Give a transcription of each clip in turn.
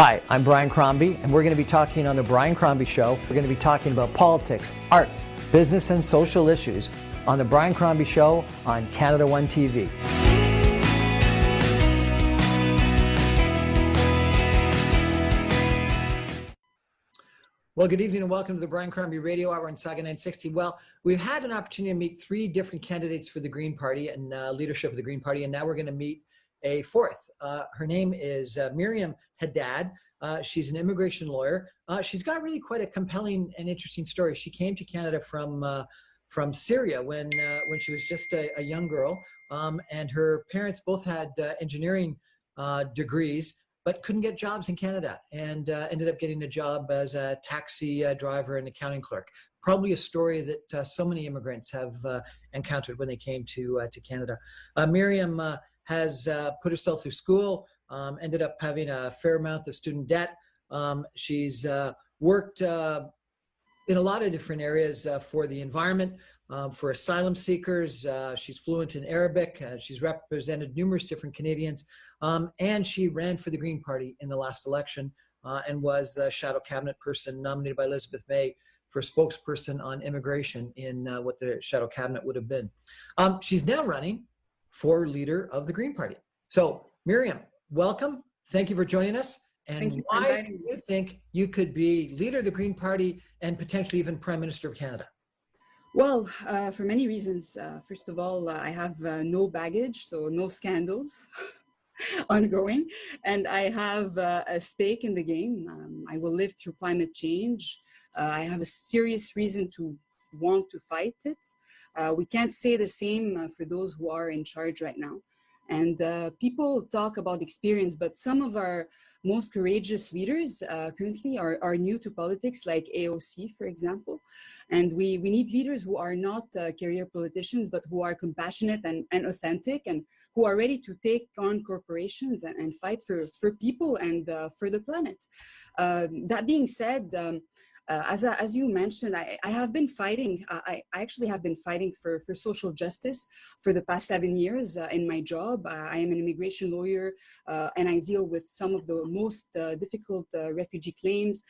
Hi, I'm Brian Crombie, and we're going to be talking on The Brian Crombie Show. We're going to be talking about politics, arts, business, and social issues on The Brian Crombie Show on Canada One TV. Well, good evening and welcome to the Brian Crombie Radio Hour on Saga 960. Well, we've had an opportunity to meet three different candidates for the Green Party and leadership of the Green Party, and now we're going to meet a fourth. Her name is Miriam Haddad. She's an immigration lawyer. She's got really quite a compelling and interesting story. She came to Canada from Syria when she was just a young girl, and her parents both had engineering degrees, but couldn't get jobs in Canada, and ended up getting a job as a taxi driver and accounting clerk. Probably a story that so many immigrants have encountered when they came to Canada. Miriam has put herself through school, ended up having a fair amount of student debt. She's worked in a lot of different areas for the environment, for asylum seekers. She's fluent in Arabic. She's represented numerous different Canadians. And she ran for the Green Party in the last election and was the shadow cabinet person nominated by Elizabeth May for spokesperson on immigration in what the shadow cabinet would have been. She's now running for leader of the Green Party. So Miriam, welcome. Thank you for joining us. And why do you think you could be leader of the Green Party and potentially even Prime Minister of Canada? Well, for many reasons. First of all, I have no baggage, so no scandals ongoing, and I have a stake in the game. I will live through climate change. I have a serious reason to want to fight it. We can't say the same for those who are in charge right now. And people talk about experience, but some of our most courageous leaders currently are new to politics, like AOC, for example. And we need leaders who are not career politicians, but who are compassionate and authentic, and who are ready to take on corporations and fight for people and for the planet. That being said, as you mentioned, I have been fighting. I actually have been fighting for social justice for the past 7 years in my job. I am an immigration lawyer, and I deal with some of the most difficult refugee claims,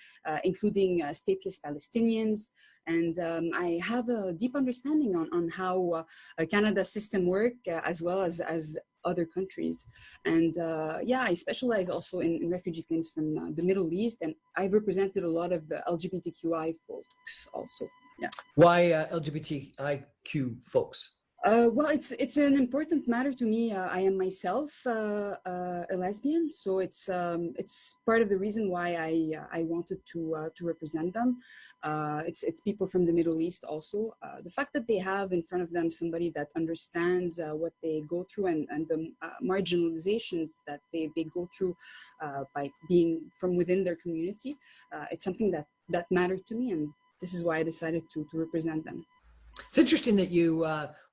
including stateless Palestinians. And I have a deep understanding on how Canada's system works, as well as other countries. And yeah, I specialize also in refugee claims from the Middle East, and I've represented a lot of LGBTQI folks also. Yeah. Why LGBTIQ folks? Well, it's an important matter to me. I am myself a lesbian, so it's part of the reason why I wanted to represent them. It's people from the Middle East also. The fact that they have in front of them somebody that understands what they go through and the marginalizations that they go through by being from within their community, it's something that mattered to me, and this is why I decided to represent them. It's interesting that you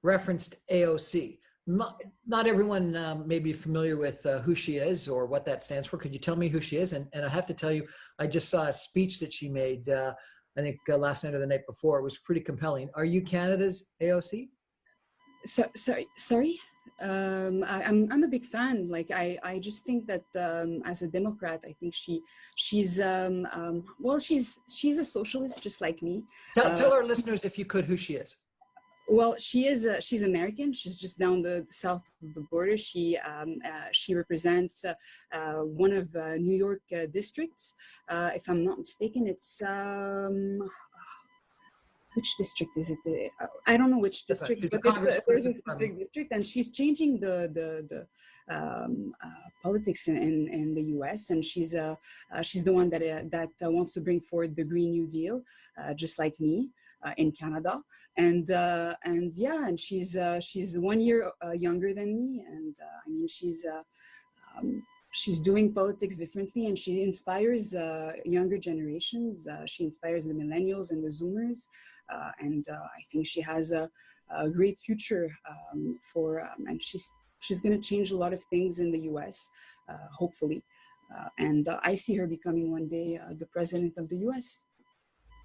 referenced AOC. Not everyone may be familiar with who she is or what that stands for. Could you tell me who she is? And I have to tell you, I just saw a speech that she made, I think last night or the night before. It was pretty compelling. Are you Canada's AOC? Sorry. I'm a big fan. Like I just think that as a Democrat, I think she's a socialist just like me. Tell our listeners, if you could, who she is. Well, she's American. She's just down the south of the border. She represents one of New York districts. If I'm not mistaken, it's which district is it? I don't know which district, but there's a specific district, and she's changing the politics in the U.S. and she's the one that wants to bring forward the Green New Deal, just like me in Canada, and yeah, and she's 1 year younger than me, and I mean she's doing politics differently, and she inspires younger generations. She inspires the millennials and the Zoomers, and I think she has a great future and she's going to change a lot of things in the U.S. Hopefully, and I see her becoming one day the president of the U.S.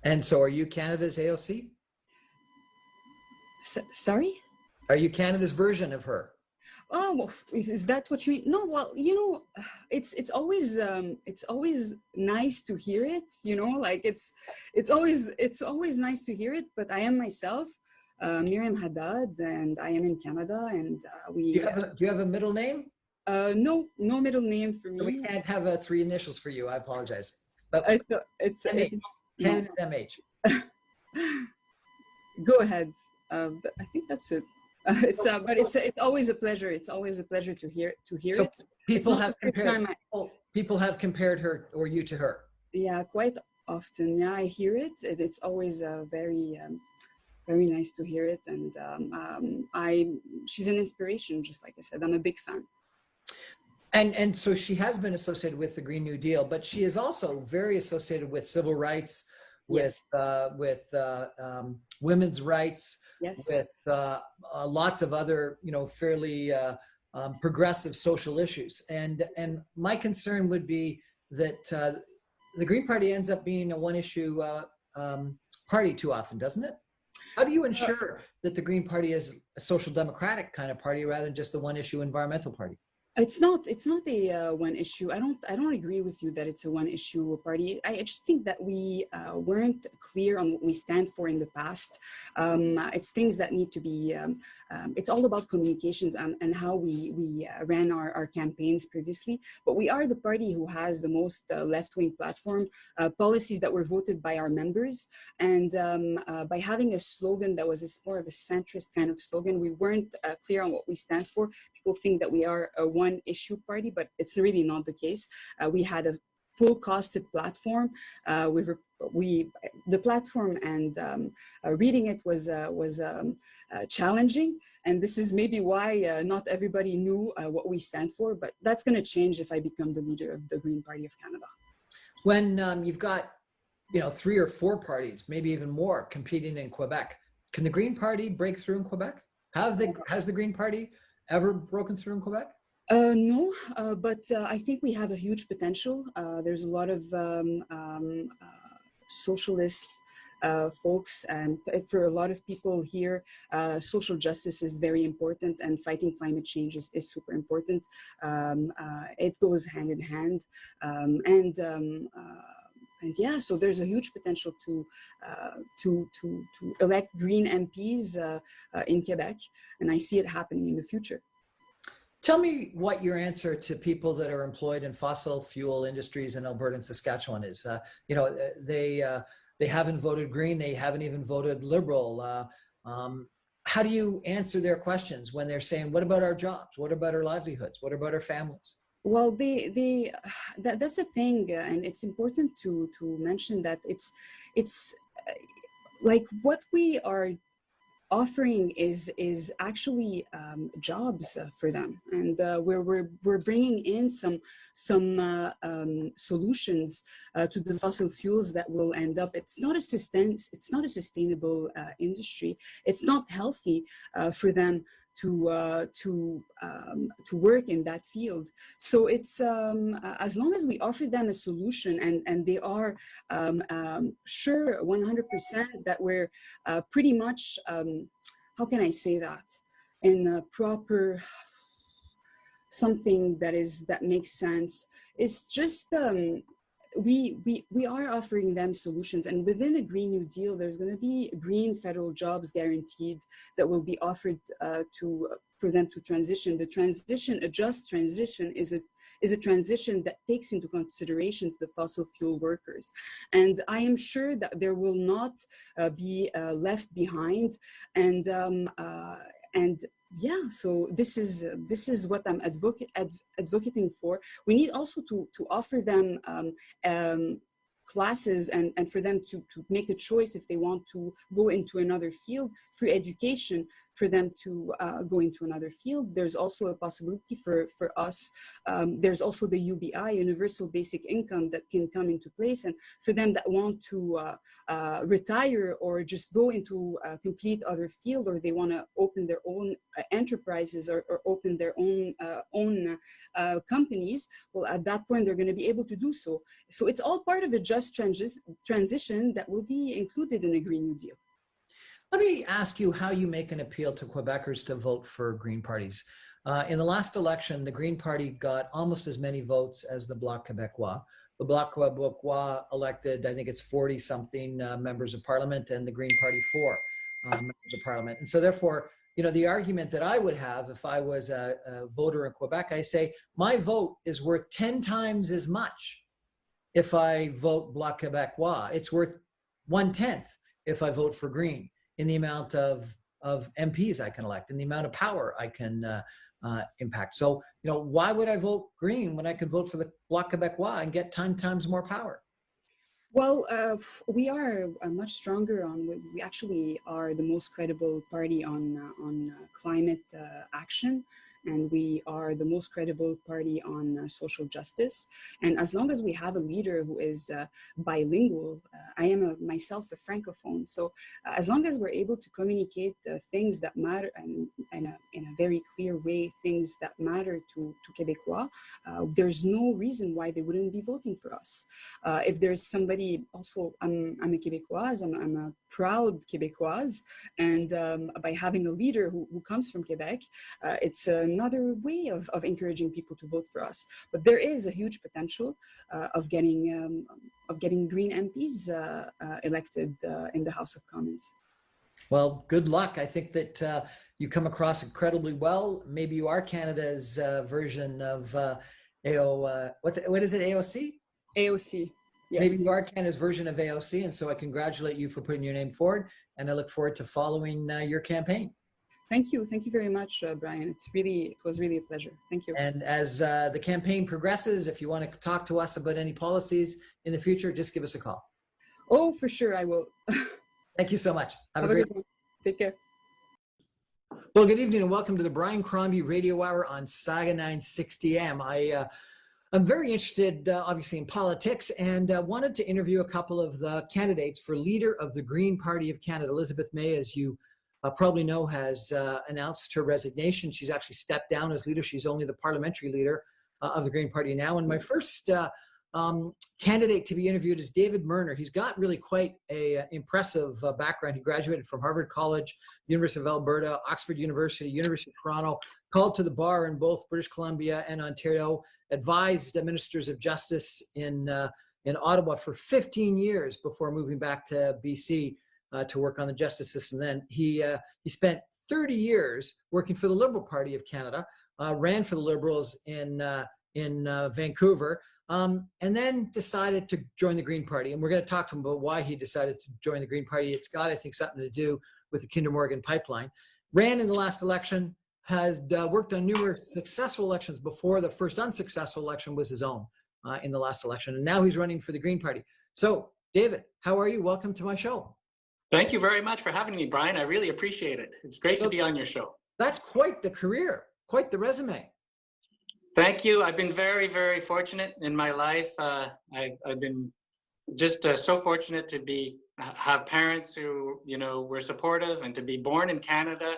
And so, are you Canada's AOC? Sorry? Are you Canada's version of her? Oh, well, is that what you mean? No, well, it's always nice to hear it. Like it's always nice to hear it. But I am myself, Miriam Haddad, and I am in Canada, and Do you have a middle name? no middle name for We me. can't have three initials for you. I apologize. But It's MH. no. Canada's MH. Go ahead. But I think that's it. But it's always a pleasure. It's always a pleasure to hear So it. It's not the first time. people have compared her or you to her. Yeah, quite often. Yeah, I hear it. It's always very nice to hear it, and she's an inspiration. Just like I said, I'm a big fan. And so she has been associated with the Green New Deal, but she is also very associated with civil rights, with women's rights, Yes. with lots of other, fairly progressive social issues. And my concern would be that the Green Party ends up being a one-issue party too often, doesn't it? How do you ensure that the Green Party is a social democratic kind of party rather than just the one-issue environmental party? It's not a one issue. I don't agree with you that it's a one issue party. I just think that we weren't clear on what we stand for in the past. It's things that need to be. It's all about communications and how we ran our campaigns previously. But we are the party who has the most left-wing platform, policies that were voted by our members, and by having a slogan that was more of a centrist kind of slogan, we weren't clear on what we stand for. People think that we are a one issue party, but it's really not the case. We had a full costed platform. The platform and reading it was challenging, and this is maybe why not everybody knew what we stand for. But that's going to change if I become the leader of the Green Party of Canada. When you've got three or four parties, maybe even more, competing in Quebec, can the Green Party break through in Quebec? Has the Green Party ever broken through in Quebec? No, but I think we have a huge potential. There's a lot of socialist folks, and for a lot of people here, social justice is very important, and fighting climate change is super important. It goes hand in hand, and yeah, so there's a huge potential to elect Green MPs in Quebec, and I see it happening in the future. Tell me what your answer to people that are employed in fossil fuel industries in Alberta and Saskatchewan is. They haven't voted Green. They haven't even voted Liberal. How do you answer their questions when they're saying, "What about our jobs? What about our livelihoods? What about our families?" Well, that's a thing, and it's important to mention that it's like what we are offering is actually jobs for them, and we're bringing in some solutions to the fossil fuels that will end up. It's not a sustainable industry. It's not healthy for them to work in that field. So it's as long as we offer them a solution, and they are sure 100% that we're pretty much how can I say that in a proper something that makes sense. It's just we are offering them solutions, and within a Green New Deal, there's going to be green federal jobs guaranteed that will be offered for them to transition. A just transition is a transition that takes into consideration the fossil fuel workers, and I am sure that there will not be left behind, and yeah, so this is what I'm advocating for. We need also to offer them classes, and for them to make a choice if they want to go into another field, free education for them to go into another field. There's also a possibility for us. There's also the UBI, Universal Basic Income, that can come into place, and for them that want to retire or just go into a complete other field, or they want to open their own enterprises, or open their own companies, well, at that point they're going to be able to do so. So it's all part of a just transition that will be included in a Green New Deal. Let me ask you how you make an appeal to Quebecers to vote for Green parties. In the last election, the Green Party got almost as many votes as the Bloc Québécois. The Bloc Québécois elected, I think it's 40 something members of parliament, and the Green Party 4 members of parliament. And so therefore, the argument that I would have if I was a voter in Quebec, I say my vote is worth 10 times as much if I vote Bloc Québécois. It's worth 1/10 if I vote for Green in the amount of MPs I can elect, in the amount of power I can impact. So, why would I vote Green when I could vote for the Bloc Québécois and get 10 times more power? Well, we are much stronger on. We actually are the most credible party on climate action, and we are the most credible party on social justice. And as long as we have a leader who is bilingual, I am myself a francophone. So as long as we're able to communicate things that matter and in a very clear way, things that matter to Québécois, there's no reason why they wouldn't be voting for us. If there's somebody also, I'm a Québécoise, I'm a proud Québécoise, and by having a leader who comes from Quebec, it's another way of encouraging people to vote for us. But there is a huge potential of getting Green MPs elected in the House of Commons. Well, good luck. I think that you come across incredibly well. Maybe you are Canada's version of what is it, AOC? AOC. Yes. Maybe you are Canada's version of AOC, and so I congratulate you for putting your name forward, and I look forward to following your campaign. Thank you very much, Brian. It was really a pleasure. Thank you. And as the campaign progresses, if you want to talk to us about any policies in the future, just give us a call. Oh, for sure, I will. Thank you so much. Have a great day. Take care. Well, good evening and welcome to the Brian Crombie Radio Hour on Saga 960M. I'm very interested, obviously, in politics, and wanted to interview a couple of the candidates for leader of the Green Party of Canada. Elizabeth May, as you probably know, has announced her resignation. She's actually stepped down as leader. She's only the parliamentary leader of the Green Party now. And my first candidate to be interviewed is David Murner. He's got really quite a impressive background. He graduated from Harvard College, University of Alberta, Oxford University, University of Toronto, called to the bar in both British Columbia and Ontario, advised ministers of justice in Ottawa for 15 years before moving back to BC to work on the justice system. Then he spent 30 years working for the Liberal Party of Canada, ran for the Liberals in Vancouver, and then decided to join the Green Party. And we're going to talk to him about why he decided to join the Green Party. It's got, I think, something to do with the Kinder Morgan pipeline. Ran in the last election, has worked on numerous successful elections before. The first unsuccessful election was his own in the last election. And now he's running for the Green Party. So, David, how are you? Welcome to my show. Thank you very much for having me, Brian. I really appreciate it. It's great to be on your show. That's quite the career, quite the resume. Thank you. I've been very, very fortunate in my life. I've been just so fortunate to have parents who, were supportive, and to be born in Canada.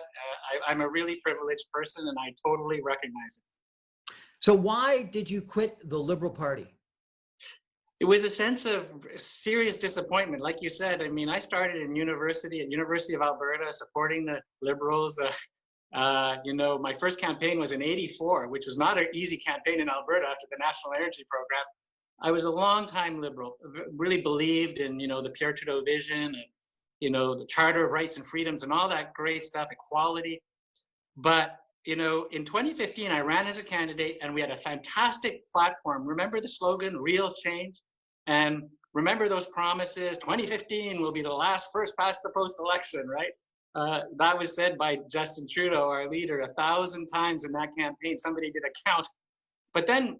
I'm a really privileged person, and I totally recognize it. So why did you quit the Liberal Party? It was a sense of serious disappointment. Like you said, I started in university at University of Alberta supporting the Liberals. My first campaign was in '84, which was not an easy campaign in Alberta after the National Energy Program. I was a long-time Liberal, really believed in, the Pierre Trudeau vision and, the Charter of Rights and Freedoms and all that great stuff, equality. But, in 2015, I ran as a candidate and we had a fantastic platform. Remember the slogan, Real Change? And remember those promises, 2015 will be the last first past the post election, right? That was said by Justin Trudeau, our leader, 1,000 times in that campaign. Somebody did a count. But then,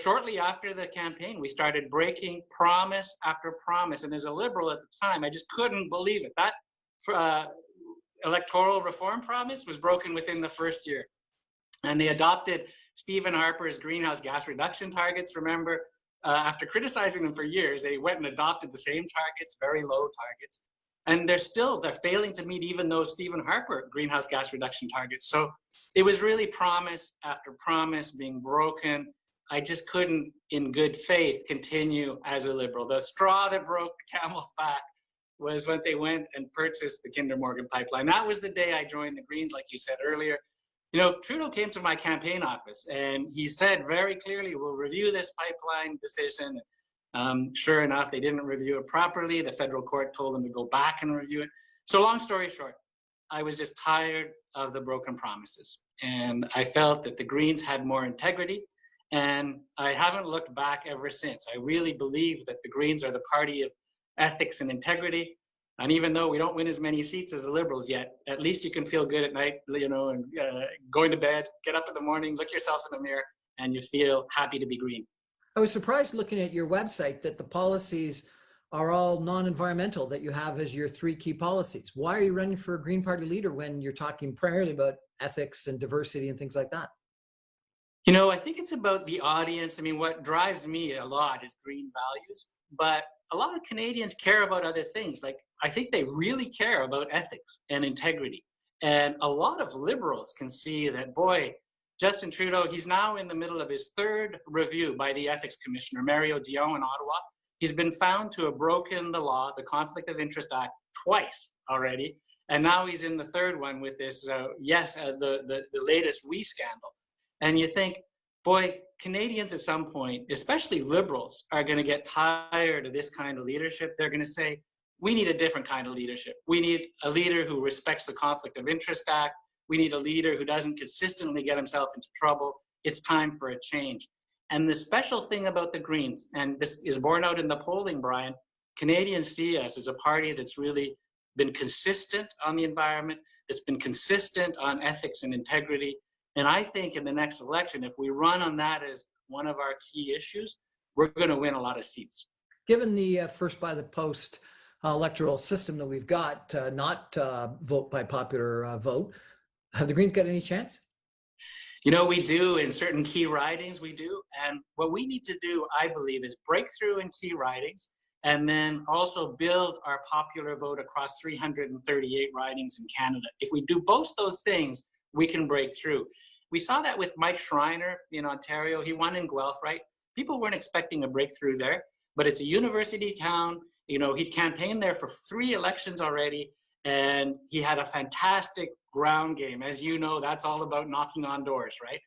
shortly after the campaign, we started breaking promise after promise. And as a Liberal at the time, I just couldn't believe it. That electoral reform promise was broken within the first year. And they adopted Stephen Harper's greenhouse gas reduction targets. Remember, after criticizing them for years, they went and adopted the same targets, very low targets. And they're failing to meet even those Stephen Harper greenhouse gas reduction targets. So it was really promise after promise being broken. I just couldn't, in good faith, continue as a Liberal. The straw that broke the camel's back was when they went and purchased the Kinder Morgan pipeline. That was the day I joined the Greens, like you said earlier. You know, Trudeau came to my campaign office and he said very clearly, we'll review this pipeline decision. Sure enough, they didn't review it properly. The federal court told them to go back and review it. So long story short, I was just tired of the broken promises. And I felt that the Greens had more integrity. And I haven't looked back ever since. I really believe that the Greens are the party of ethics and integrity. And even though we don't win as many seats as the Liberals yet, at least you can feel good at night, you know, and going to bed, get up in the morning, look yourself in the mirror, and you feel happy to be Green. I was surprised looking at your website that the policies are all non-environmental that you have as your three key policies. Why are you running for a Green Party leader when you're talking primarily about ethics and diversity and things like that? You know, I think it's about the audience. I mean, what drives me a lot is Green values, but a lot of Canadians care about other things. Like, I think they really care about ethics and integrity. And a lot of Liberals can see that, boy, Justin Trudeau, he's now in the middle of his third review by the Ethics Commissioner, Mario Dion in Ottawa. He's been found to have broken the law, the Conflict of Interest Act, twice already. And now he's in the third one with this, the latest WE scandal. And you think, boy, Canadians at some point, especially Liberals, are going to get tired of this kind of leadership. They're going to say, we need a different kind of leadership. We need a leader who respects the Conflict of Interest Act. We need a leader who doesn't consistently get himself into trouble. It's time for a change. And the special thing about the Greens, and this is borne out in the polling, Brian, Canadians see us as a party that's really been consistent on the environment, that's been consistent on ethics and integrity. And I think in the next election, if we run on that as one of our key issues, we're going to win a lot of seats. Given the first by the post electoral system that we've got, not vote by popular vote, have the Greens got any chance? You know, we do in certain key ridings, we do. And what we need to do, I believe, is break through in key ridings and then also build our popular vote across 338 ridings in Canada. If we do both those things, we can break through. We saw that with Mike Schreiner in Ontario. He won in Guelph, right? People weren't expecting a breakthrough there, but it's a university town. You know, he campaigned there for 3 elections already, and he had a fantastic ground game. As you know, that's all about knocking on doors, right?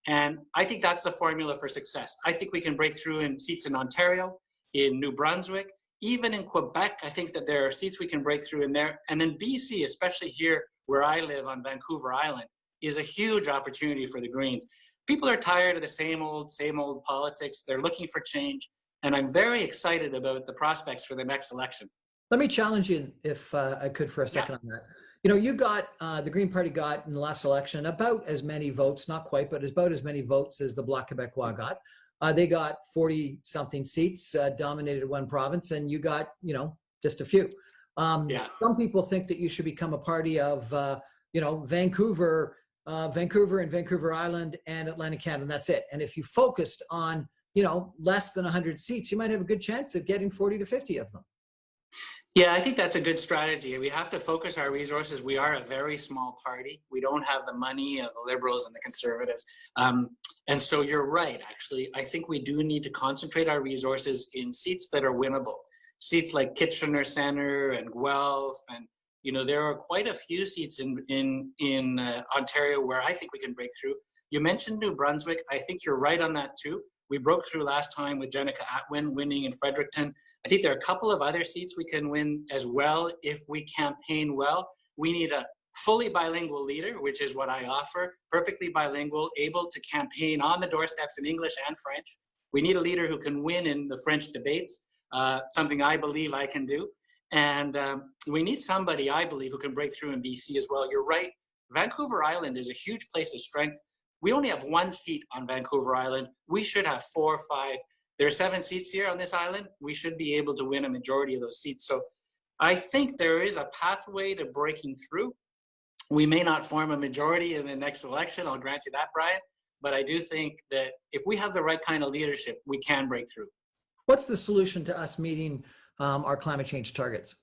And I think that's the formula for success. I think we can break through in seats in Ontario, in New Brunswick, even in Quebec. I think that there are seats we can break through in there. And then BC, especially here where I live on Vancouver Island, is a huge opportunity for the Greens. People are tired of the same old politics. They're looking for change. And I'm very excited about the prospects for the next election. Let me challenge you, if I could, for a second on that. You know, you got, the Green Party got in the last election about as many votes, not quite, but about as many votes as the Bloc Québécois got. They got 40-something seats, dominated one province, and you got, you know, just a few. Some people think that you should become a party of, you know, Vancouver and Vancouver Island and Atlantic Canada, and that's it. And if you focused on, you know, less than 100 seats, you might have a good chance of getting 40 to 50 of them. Yeah, I think that's a good strategy. We have to focus our resources. We are a very small party. We don't have the money of the Liberals and the Conservatives. And so you're right, actually. I think we do need to concentrate our resources in seats that are winnable. Seats like Kitchener Centre and Guelph. And, you know, there are quite a few seats in Ontario where I think we can break through. You mentioned New Brunswick. I think you're right on that too. We broke through last time with Jenica Atwin winning in Fredericton. I think there are a couple of other seats we can win as well if we campaign well. We need a fully bilingual leader, which is what I offer, perfectly bilingual, able to campaign on the doorsteps in English and French. We need a leader who can win in the French debates, something I believe I can do. And we need somebody, I believe, who can break through in BC as well. You're right. Vancouver Island is a huge place of strength. We only have 1 seat on Vancouver Island. We should have 4 or 5. There are 7 seats here on this island. We should be able to win a majority of those seats. So I think there is a pathway to breaking through. We may not form a majority in the next election, I'll grant you that, Brian, but I do think that if we have the right kind of leadership, we can break through. What's the solution to us meeting our climate change targets?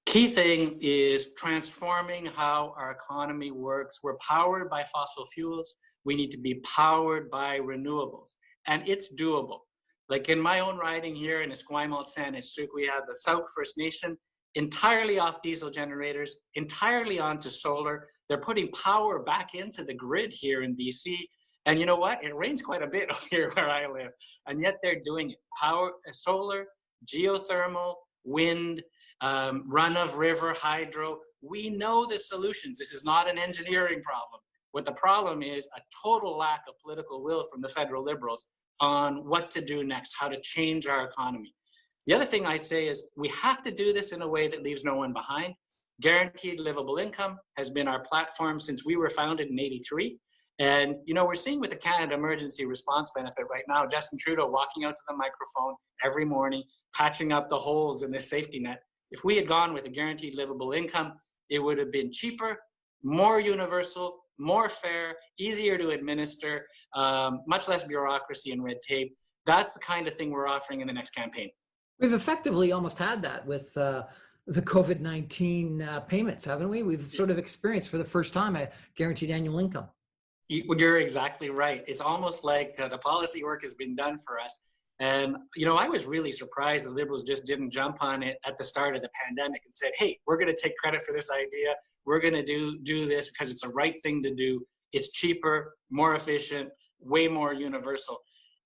Key thing is transforming how our economy works. We're powered by fossil fuels. We need to be powered by renewables, and it's doable. Like in my own riding here in Esquimalt, San Escuc, we have the Sauk First Nation. entirely off diesel generators, entirely onto solar. They're putting power back into the grid here in BC. And you know what? It rains quite a bit here where I live, and yet they're doing it. Power, solar, geothermal, wind, run of river, hydro. We know the solutions. This is not an engineering problem. What the problem is, a total lack of political will from the federal Liberals on what to do next, how to change our economy. The other thing I'd say is we have to do this in a way that leaves no one behind. Guaranteed livable income has been our platform since we were founded in '83. And, you know, we're seeing with the Canada Emergency Response Benefit right now, Justin Trudeau walking out to the microphone every morning, patching up the holes in this safety net. If we had gone with a guaranteed livable income, it would have been cheaper, more universal, more fair, easier to administer, much less bureaucracy and red tape. That's the kind of thing we're offering in the next campaign. We've effectively almost had that with the COVID-19 payments, haven't we? We've sort of experienced for the first time a guaranteed annual income. You're exactly right. It's almost like the policy work has been done for us. And, you know, I was really surprised the Liberals just didn't jump on it at the start of the pandemic and said, hey, we're going to take credit for this idea. We're going to do this because it's the right thing to do. It's cheaper, more efficient, way more universal.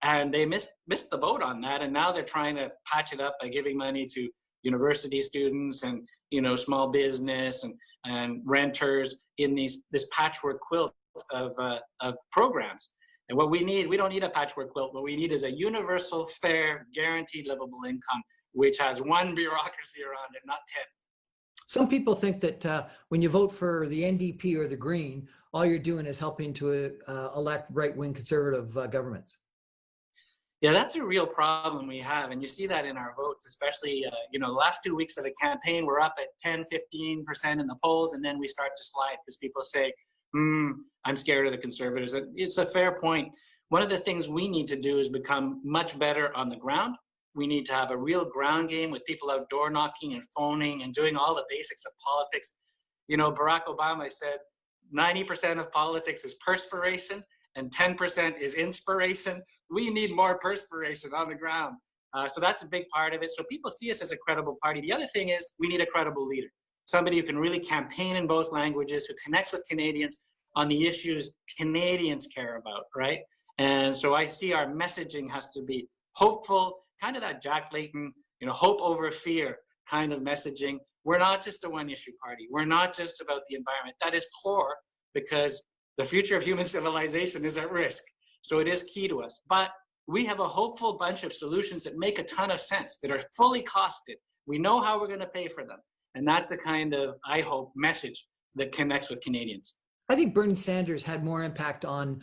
And they missed the boat on that. And now they're trying to patch it up by giving money to university students and, you know, small business and renters in this patchwork quilt of programs. And what we don't need a patchwork quilt. What we need is a universal, fair, guaranteed livable income, which has one bureaucracy around it, not 10. Some people think that when you vote for the NDP or the Green, all you're doing is helping to elect right-wing conservative governments. Yeah, that's a real problem we have. And you see that in our votes, especially, you know, the last 2 weeks of the campaign, we're up at 10, 15% in the polls, and then we start to slide because people say, I'm scared of the Conservatives. It's a fair point. One of the things we need to do is become much better on the ground. We need to have a real ground game with people out door knocking and phoning and doing all the basics of politics. You know, Barack Obama said 90% of politics is perspiration and 10% is inspiration. We need more perspiration on the ground. So that's a big part of it. So people see us as a credible party. The other thing is we need a credible leader. Somebody who can really campaign in both languages, who connects with Canadians on the issues Canadians care about, right? And so I see our messaging has to be hopeful, kind of that Jack Layton, you know, hope over fear kind of messaging. We're not just a one-issue party. We're not just about the environment. That is core because the future of human civilization is at risk. So it is key to us. But we have a hopeful bunch of solutions that make a ton of sense, that are fully costed. We know how we're going to pay for them. And that's the kind of, I hope, message that connects with Canadians. I think Bernie Sanders had more impact on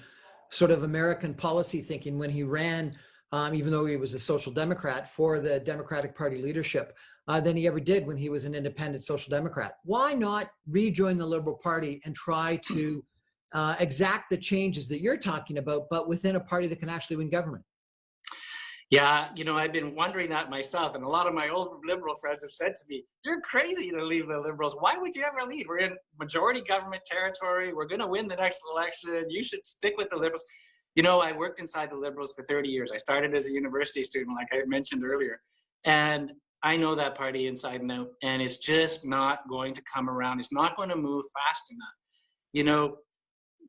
sort of American policy thinking when he ran, even though he was a social democrat, for the Democratic Party leadership than he ever did when he was an independent social democrat. Why not rejoin the Liberal Party and try to exact the changes that you're talking about, but within a party that can actually win government? Yeah, you know, I've been wondering that myself. And a lot of my old Liberal friends have said to me, you're crazy to leave the Liberals. Why would you ever leave? We're in majority government territory. We're going to win the next election. You should stick with the Liberals. You know, I worked inside the Liberals for 30 years. I started as a university student, like I mentioned earlier. And I know that party inside and out. And it's just not going to come around. It's not going to move fast enough. You know,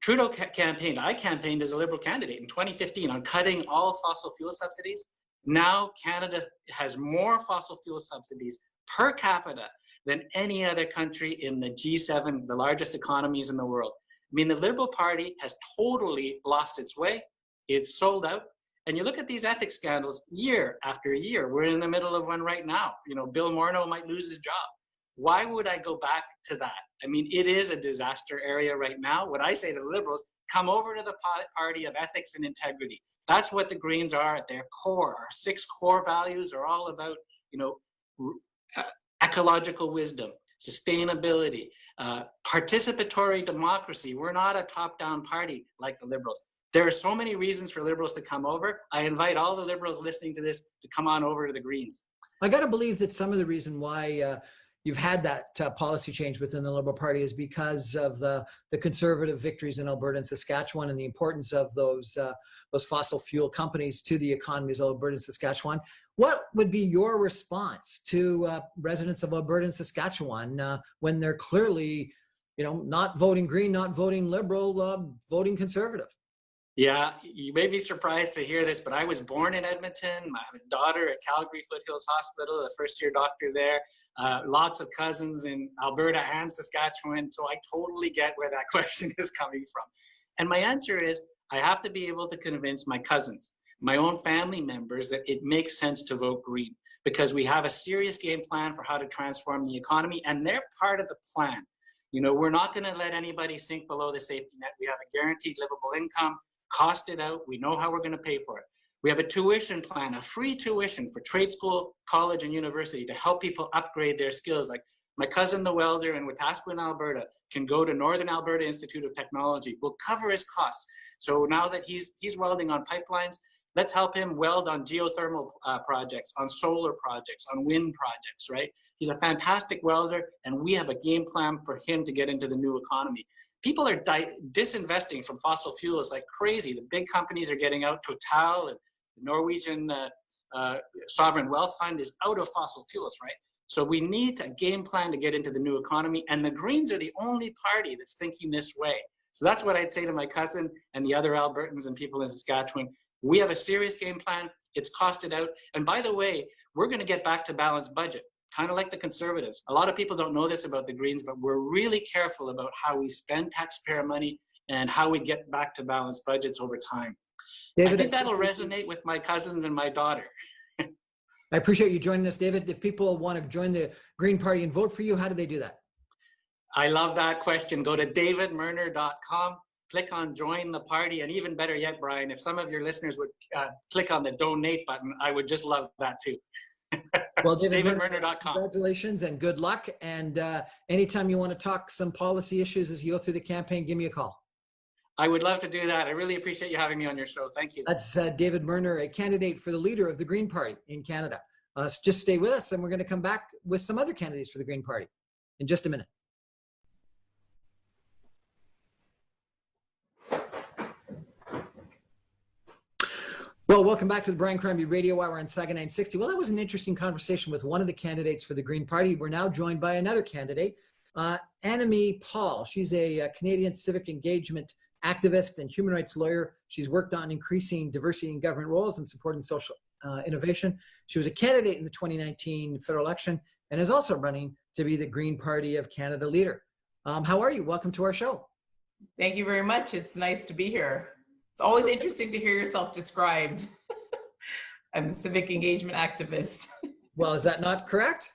Trudeau campaigned, I campaigned as a Liberal candidate in 2015 on cutting all fossil fuel subsidies. Now Canada has more fossil fuel subsidies per capita than any other country in the G7, the largest economies in the world. I mean, the Liberal Party has totally lost its way. It's sold out. And you look at these ethics scandals year after year. We're in the middle of one right now. You know, Bill Morneau might lose his job. Why would I go back to that? I mean, it is a disaster area right now. What I say to the Liberals, come over to the party of ethics and integrity. That's what the Greens are at their core. Our 6 core values are all about, you know, ecological wisdom, sustainability, participatory democracy. We're not a top-down party like the Liberals. There are so many reasons for Liberals to come over. I invite all the Liberals listening to this to come on over to the Greens. I got to believe that some of the reason why you've had that policy change within the Liberal Party is because of the conservative victories in Alberta and Saskatchewan and the importance of those fossil fuel companies to the economies of Alberta and Saskatchewan. What would be your response to residents of Alberta and Saskatchewan when they're clearly, not voting Green, not voting Liberal, voting Conservative? Yeah, you may be surprised to hear this, but I was born in Edmonton. I have a daughter at Calgary Foothills Hospital, a first-year doctor there. Lots of cousins in Alberta and Saskatchewan, so I totally get where that question is coming from. And my answer is, I have to be able to convince my cousins, my own family members, that it makes sense to vote Green, because we have a serious game plan for how to transform the economy, and they're part of the plan. We're not going to let anybody sink below the safety net. We have a guaranteed livable income. Cost it out. We know how we're going to pay for it. We have a tuition plan, a free tuition for trade school, college, and university to help people upgrade their skills. Like my cousin, the welder in Wetaskiwin, Alberta, can go to Northern Alberta Institute of Technology. We'll cover his costs. So now that he's welding on pipelines, let's help him weld on geothermal projects, on solar projects, on wind projects, right? He's a fantastic welder, and we have a game plan for him to get into the new economy. People are disinvesting from fossil fuels like crazy. The big companies are getting out. Total and the Norwegian Sovereign Wealth Fund is out of fossil fuels, right? So we need a game plan to get into the new economy, and the Greens are the only party that's thinking this way. So that's what I'd say to my cousin and the other Albertans and people in Saskatchewan. We have a serious game plan. It's costed out. And by the way, we're going to get back to balanced budget, kind of like the Conservatives. A lot of people don't know this about the Greens, but we're really careful about how we spend taxpayer money and how we get back to balanced budgets over time. David, I think that'll resonate with my cousins and my daughter. I appreciate you joining us, David. If people want to join the Green Party and vote for you, how do they do that? I love that question. Go to davidmurner.com, click on join the party, and even better yet, Brian, if some of your listeners would click on the donate button, I would just love that too. Well, davidmurner.com. Congratulations and good luck. And anytime you want to talk some policy issues as you go through the campaign, give me a call. I would love to do that. I really appreciate you having me on your show. Thank you. That's David Murner, a candidate for the leader of the Green Party in Canada. Just stay with us, and we're going to come back with some other candidates for the Green Party in just a minute. Well, welcome back to the Brian Crombie Radio Hour on Saga 960. Well, that was an interesting conversation with one of the candidates for the Green Party. We're now joined by another candidate, Annemie Paul. She's a Canadian civic engagement activist and human rights lawyer. She's worked on increasing diversity in government roles and supporting social innovation. She was a candidate in the 2019 federal election and is also running to be the Green Party of Canada leader. How are you? Welcome to our show. Thank you very much. It's nice to be here. It's always interesting to hear yourself described. I'm a civic engagement activist. Well, is that not correct?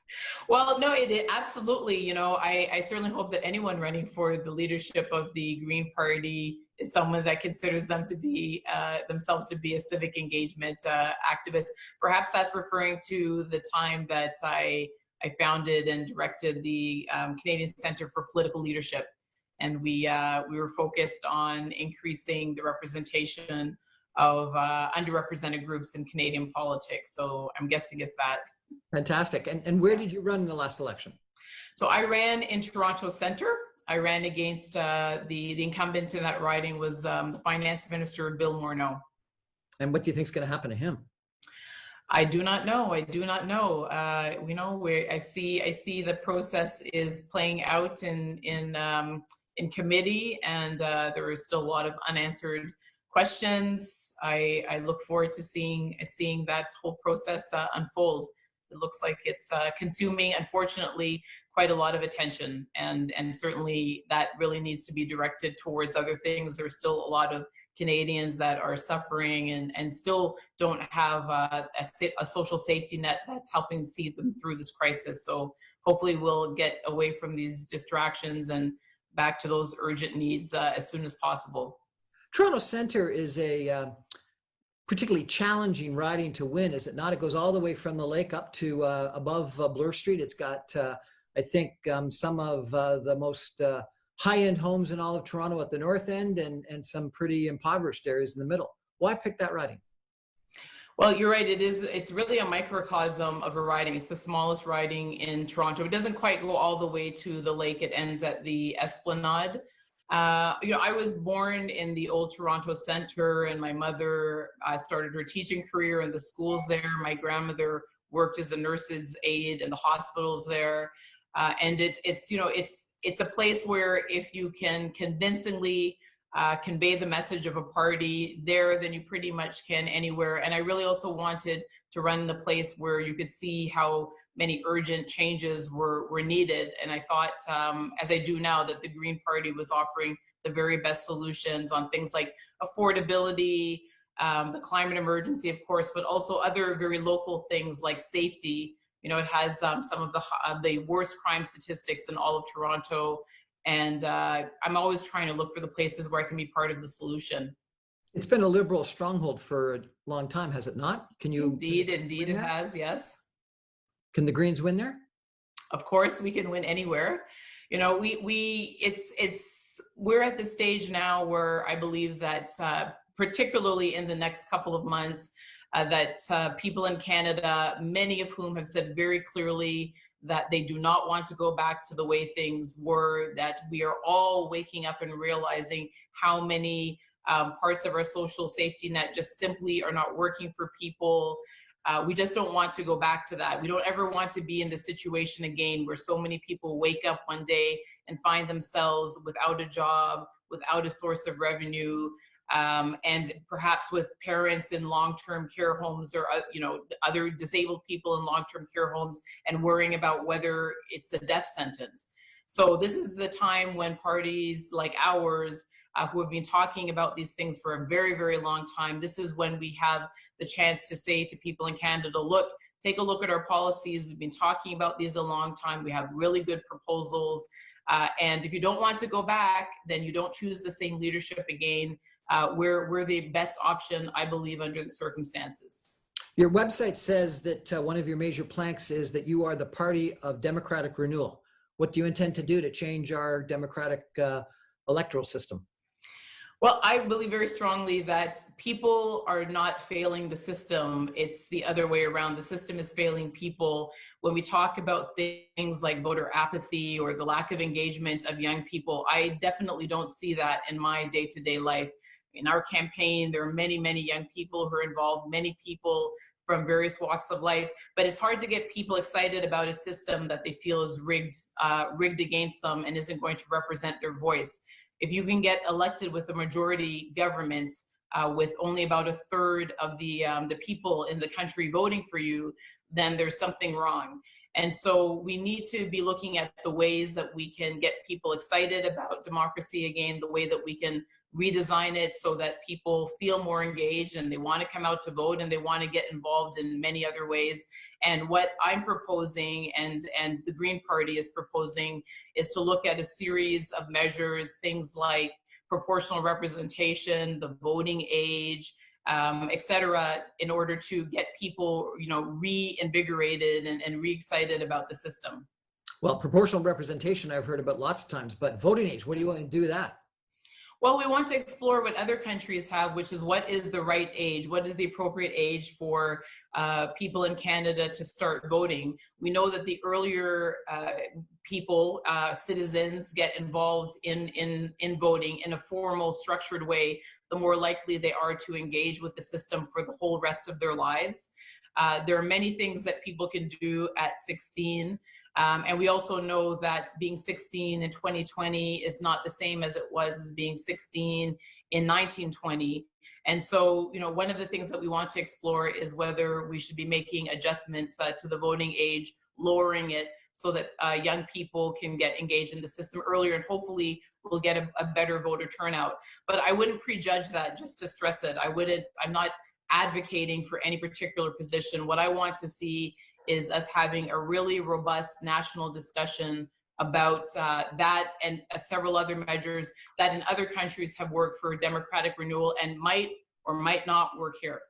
Well, no, it absolutely. I certainly hope that anyone running for the leadership of the Green Party is someone that considers them to be themselves to be a civic engagement activist. Perhaps that's referring to the time that I founded and directed the Canadian Centre for Political Leadership. And we were focused on increasing the representation of underrepresented groups in Canadian politics. So I'm guessing it's that. Fantastic. And where did you run in the last election? So I ran in Toronto Centre. I ran against the incumbent in that riding was the Finance Minister, Bill Morneau. And what do you think is going to happen to him? I do not know. I do not know. Where I see the process is playing out in committee, and there is still a lot of unanswered questions. I look forward to seeing that whole process unfold. It looks like it's consuming, unfortunately, quite a lot of attention, and certainly that really needs to be directed towards other things. There's still a lot of Canadians that are suffering and still don't have a social safety net that's helping see them through this crisis. So hopefully we'll get away from these distractions and back to those urgent needs as soon as possible. Toronto Centre is a particularly challenging riding to win, is it not? It goes all the way from the lake up to above Bloor Street. It's got, I think, some of the most high-end homes in all of Toronto at the north end and some pretty impoverished areas in the middle. Why pick that riding? Well, you're right. It's really a microcosm of a riding. It's the smallest riding in Toronto. It doesn't quite go all the way to the lake. It ends at the Esplanade. I was born in the old Toronto Centre, and my mother started her teaching career in the schools there. My grandmother worked as a nurse's aide in the hospitals there. And it's a place where if you can convincingly convey the message of a party there, then you pretty much can anywhere. And I really also wanted to run the place where you could see how many urgent changes were needed. And I thought, as I do now, that the Green Party was offering the very best solutions on things like affordability, the climate emergency, of course, but also other very local things like safety. It has some of the worst crime statistics in all of Toronto. And I'm always trying to look for the places where I can be part of the solution. It's been a Liberal stronghold for a long time, has it not? Indeed it has, yes. Can the Greens win there? Of course, we can win anywhere. We're at the stage now where I believe that particularly in the next couple of months, that people in Canada, many of whom have said very clearly that they do not want to go back to the way things were, that we are all waking up and realizing how many parts of our social safety net just simply are not working for people. We just don't want to go back to that. We don't ever want to be in the situation again where so many people wake up one day and find themselves without a job, without a source of revenue, and perhaps with parents in long-term care homes or other disabled people in long-term care homes and worrying about whether it's a death sentence. So this is the time when parties like ours, who have been talking about these things for a very, very long time, this is when we have the chance to say to people in Canada, look, take a look at our policies. We've been talking about these a long time. We have really good proposals. And if you don't want to go back, then you don't choose the same leadership again. We're the best option, I believe, under the circumstances. Your website says that one of your major planks is that you are the party of democratic renewal. What do you intend to do to change our democratic electoral system? Well, I believe very strongly that people are not failing the system. It's the other way around. The system is failing people. When we talk about things like voter apathy or the lack of engagement of young people, I definitely don't see that in my day-to-day life. In our campaign, there are many, many young people who are involved, many people from various walks of life, but it's hard to get people excited about a system that they feel is rigged against them and isn't going to represent their voice. If you can get elected with a majority government with only about a third of the people in the country voting for you, then there's something wrong. And so we need to be looking at the ways that we can get people excited about democracy again, the way that we can redesign it so that people feel more engaged and they want to come out to vote and they want to get involved in many other ways. And what I'm proposing and the Green Party is proposing is to look at a series of measures, things like proportional representation, the voting age, et cetera, in order to get people, reinvigorated and re-excited about the system. Well, proportional representation I've heard about lots of times, but voting age, what do you want to do that? Well, we want to explore what other countries have, which is what is the right age? What is the appropriate age for people in Canada to start voting? We know that the earlier citizens get involved in voting in a formal, structured way, the more likely they are to engage with the system for the whole rest of their lives. There are many things that people can do at 16. And we also know that being 16 in 2020 is not the same as it was as being 16 in 1920. And so, one of the things that we want to explore is whether we should be making adjustments to the voting age, lowering it so that young people can get engaged in the system earlier, and hopefully we'll get a better voter turnout. But I wouldn't prejudge that, just to stress it. I'm not advocating for any particular position. What I want to see is us having a really robust national discussion about that and several other measures that in other countries have worked for democratic renewal and might or might not work here.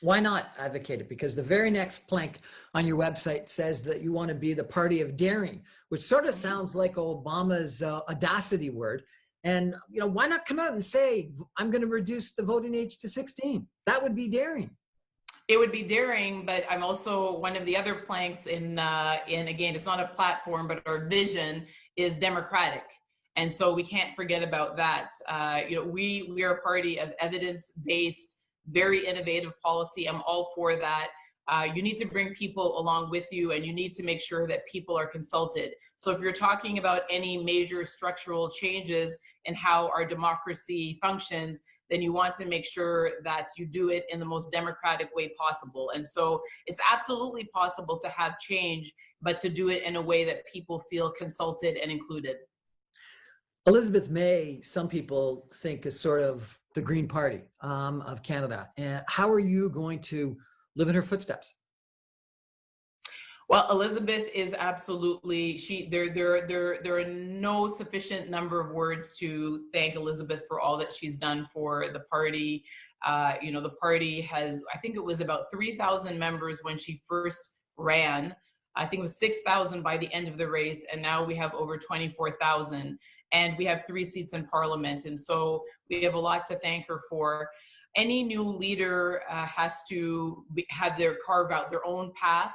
Why not advocate it? Because the very next plank on your website says that you want to be the party of daring, which sort of sounds like Obama's audacity word. And why not come out and say, I'm going to reduce the voting age to 16? That would be daring. It would be daring, but I'm also one of the other planks in again, it's not a platform, but our vision is democratic. And so we can't forget about that. We are a party of evidence-based, very innovative policy. I'm all for that. You need to bring people along with you, and you need to make sure that people are consulted. So if you're talking about any major structural changes in how our democracy functions, then you want to make sure that you do it in the most democratic way possible. And so it's absolutely possible to have change, but to do it in a way that people feel consulted and included. Elizabeth May, some people think, is sort of the Green Party of Canada. And how are you going to live in her footsteps? Well, Elizabeth is absolutely, there are no sufficient number of words to thank Elizabeth for all that she's done for the party. The party has, I think it was about 3,000 members when she first ran. I think it was 6,000 by the end of the race, and now we have over 24,000, and we have 3 seats in Parliament. And so we have a lot to thank her for. Any new leader has to carve out their own path.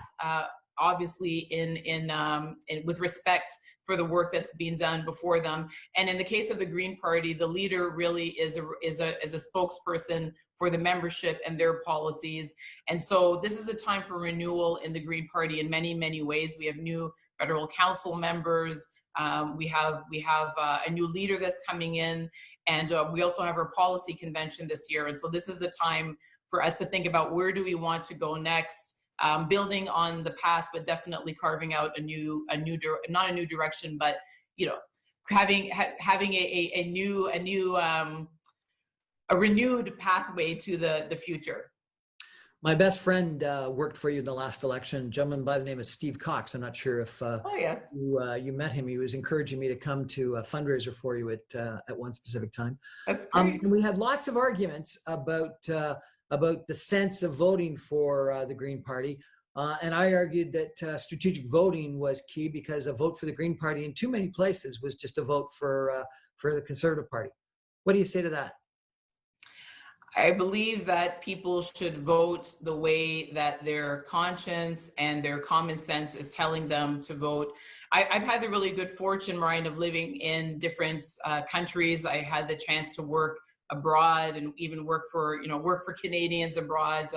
Obviously with respect for the work that's being done before them. And in the case of the Green Party, the leader really is a spokesperson for the membership and their policies. And so this is a time for renewal in the Green Party in many, many ways. We have new federal council members. We have a new leader that's coming in, and we also have our policy convention this year. And so this is a time for us to think about where do we want to go next. Building on the past, but definitely carving out not a new direction, but having a renewed pathway to the future. My best friend worked for you in the last election, a gentleman by the name of Steve Cox. I'm not sure if Yes. you met him. He was encouraging me to come to a fundraiser for you at one specific time. That's great. And we had lots of arguments about the sense of voting for the Green Party. And I argued that strategic voting was key, because a vote for the Green Party in too many places was just a vote for the Conservative Party. What do you say to that? I believe that people should vote the way that their conscience and their common sense is telling them to vote. I've had the really good fortune, Ryan, of living in different countries. I had the chance to work abroad and even work for Canadians abroad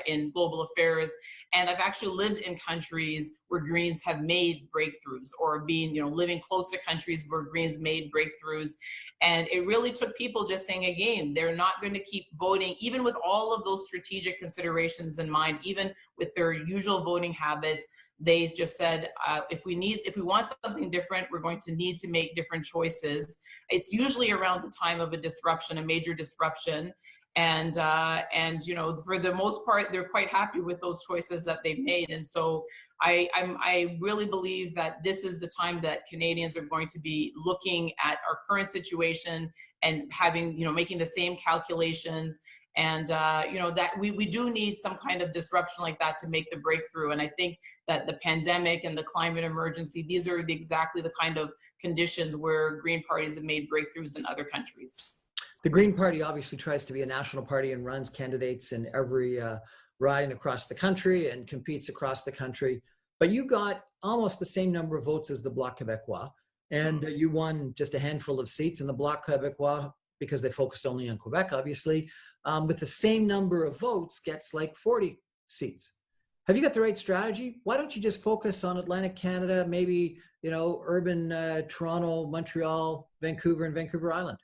in global affairs. And I've actually lived in countries where Greens have made breakthroughs, or living close to countries where Greens made breakthroughs. And it really took people just saying, again, they're not going to keep voting, even with all of those strategic considerations in mind, even with their usual voting habits. They just said, if we want something different, we're going to need to make different choices. It's usually around the time of a disruption, a major disruption. And for the most part, they're quite happy with those choices that they've made. And so I really believe that this is the time that Canadians are going to be looking at our current situation and making the same calculations. And that we do need some kind of disruption like that to make the breakthrough. And I think that the pandemic and the climate emergency, these are exactly the kind of conditions where Green parties have made breakthroughs in other countries. The Green Party obviously tries to be a national party and runs candidates in every riding across the country and competes across the country. But you got almost the same number of votes as the Bloc Québécois, and you won just a handful of seats in the Bloc Québécois, because they focused only on Quebec, obviously, with the same number of votes, gets like 40 seats. Have you got the right strategy? Why don't you just focus on Atlantic Canada, maybe, urban Toronto, Montreal, Vancouver, and Vancouver Island?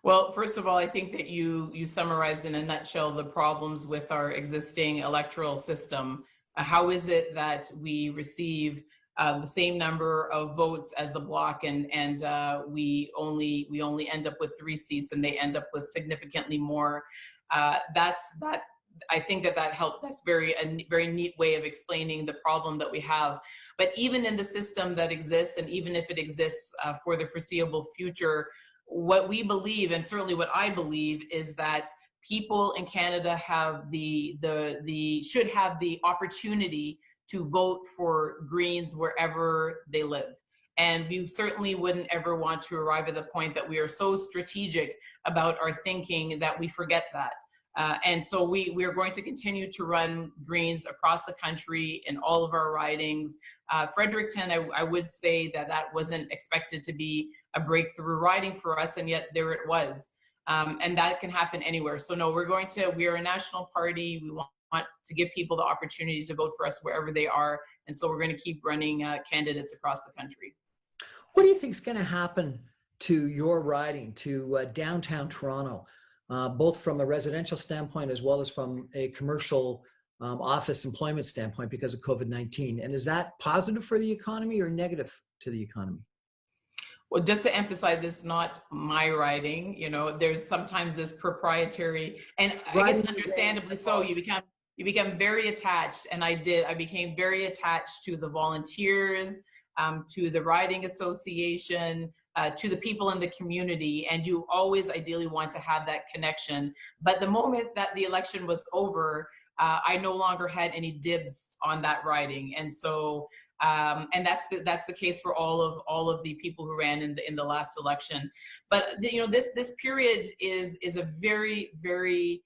Well, first of all, I think that you summarized in a nutshell the problems with our existing electoral system. How is it that we receive the same number of votes as the Bloc, and we only end up with 3 seats, and they end up with significantly more? I think that helped. That's a very neat way of explaining the problem that we have. But even in the system that exists, and even if it exists for the foreseeable future, what we believe, and certainly what I believe, is that people in Canada have should have the opportunity to vote for Greens wherever they live. And we certainly wouldn't ever want to arrive at the point that we are so strategic about our thinking that we forget that. And so we are going to continue to run Greens across the country in all of our ridings. Fredericton, I would say that wasn't expected to be a breakthrough riding for us, and yet there it was. And that can happen anywhere. So no, we are a national party. We want to give people the opportunity to vote for us wherever they are. And so we're going to keep running candidates across the country. What do you think is going to happen to your riding, to downtown Toronto, both from a residential standpoint as well as from a commercial office employment standpoint because of COVID-19? And is that positive for the economy or negative to the economy? Well, just to emphasize, it's not my riding. There's sometimes this proprietary, and I guess understandably so, you become very attached, and I became very attached to the volunteers, to the riding association, to the people in the community, and you always ideally want to have that connection. But the moment that the election was over, I no longer had any dibs on that riding, and so and that's the case for all of the people who ran in the last election. But this period is a very, very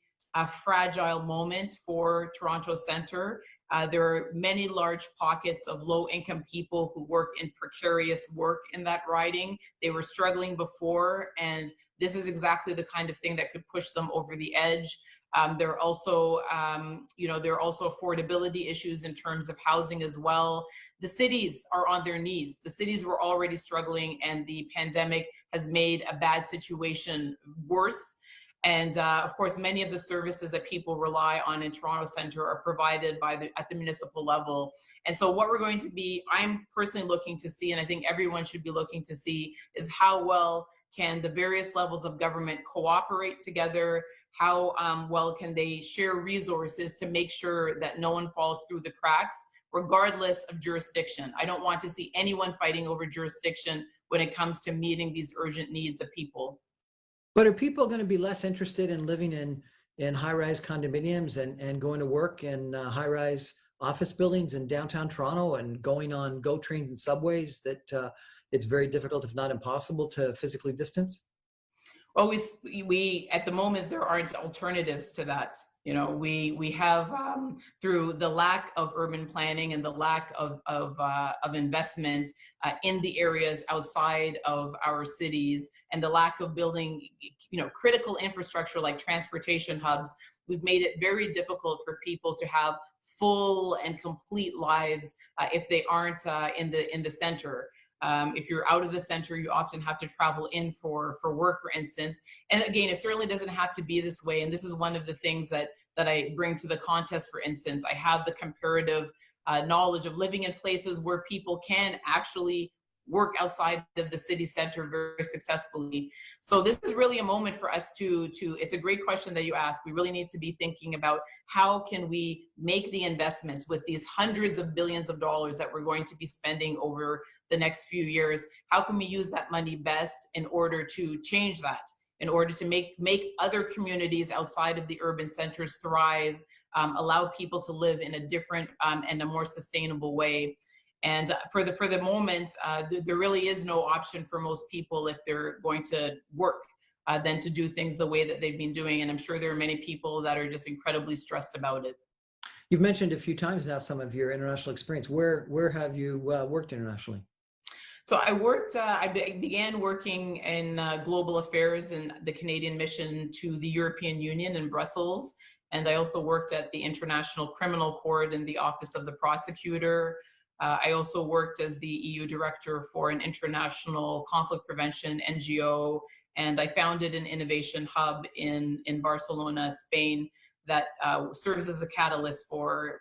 fragile moment for Toronto Centre. There are many large pockets of low-income people who work in precarious work in that riding. They were struggling before, and this is exactly the kind of thing that could push them over the edge. There are also, affordability issues in terms of housing as well. The cities are on their knees. The cities were already struggling, and the pandemic has made a bad situation worse. And of course, many of the services that people rely on in Toronto Centre are provided at the municipal level. And so what I'm personally looking to see, and I think everyone should be looking to see, is how well can the various levels of government cooperate together? How well can they share resources to make sure that no one falls through the cracks, regardless of jurisdiction? I don't want to see anyone fighting over jurisdiction when it comes to meeting these urgent needs of people. But are people going to be less interested in living in high-rise condominiums and going to work in high-rise office buildings in downtown Toronto and going on GO trains and subways that it's very difficult, if not impossible, to physically distance? Well, we at the moment, there aren't alternatives to that. We have through the lack of urban planning and the lack of investment in the areas outside of our cities, and the lack of building, critical infrastructure like transportation hubs, we've made it very difficult for people to have full and complete lives if they aren't in the center. If you're out of the center, you often have to travel in for work, for instance. And again, it certainly doesn't have to be this way. And this is one of the things that I bring to the contest, for instance. I have the comparative knowledge of living in places where people can actually work outside of the city center very successfully. So this is really a moment for us to it's a great question that you ask. We really need to be thinking about how can we make the investments with these hundreds of billions of dollars that we're going to be spending over the next few years. How can we use that money best in order to change that, in order to make other communities outside of the urban centers thrive, allow people to live in a different and a more sustainable way. And for the moment, there really is no option for most people if they're going to work than to do things the way that they've been doing. And I'm sure there are many people that are just incredibly stressed about it. You've mentioned a few times now some of your international experience. Where have you worked internationally? So I began working in global affairs in the Canadian mission to the European Union in Brussels. And I also worked at the International Criminal Court in the Office of the Prosecutor. I also worked as the EU Director for an international conflict prevention NGO, and I founded an innovation hub in Barcelona, Spain, that serves as a catalyst for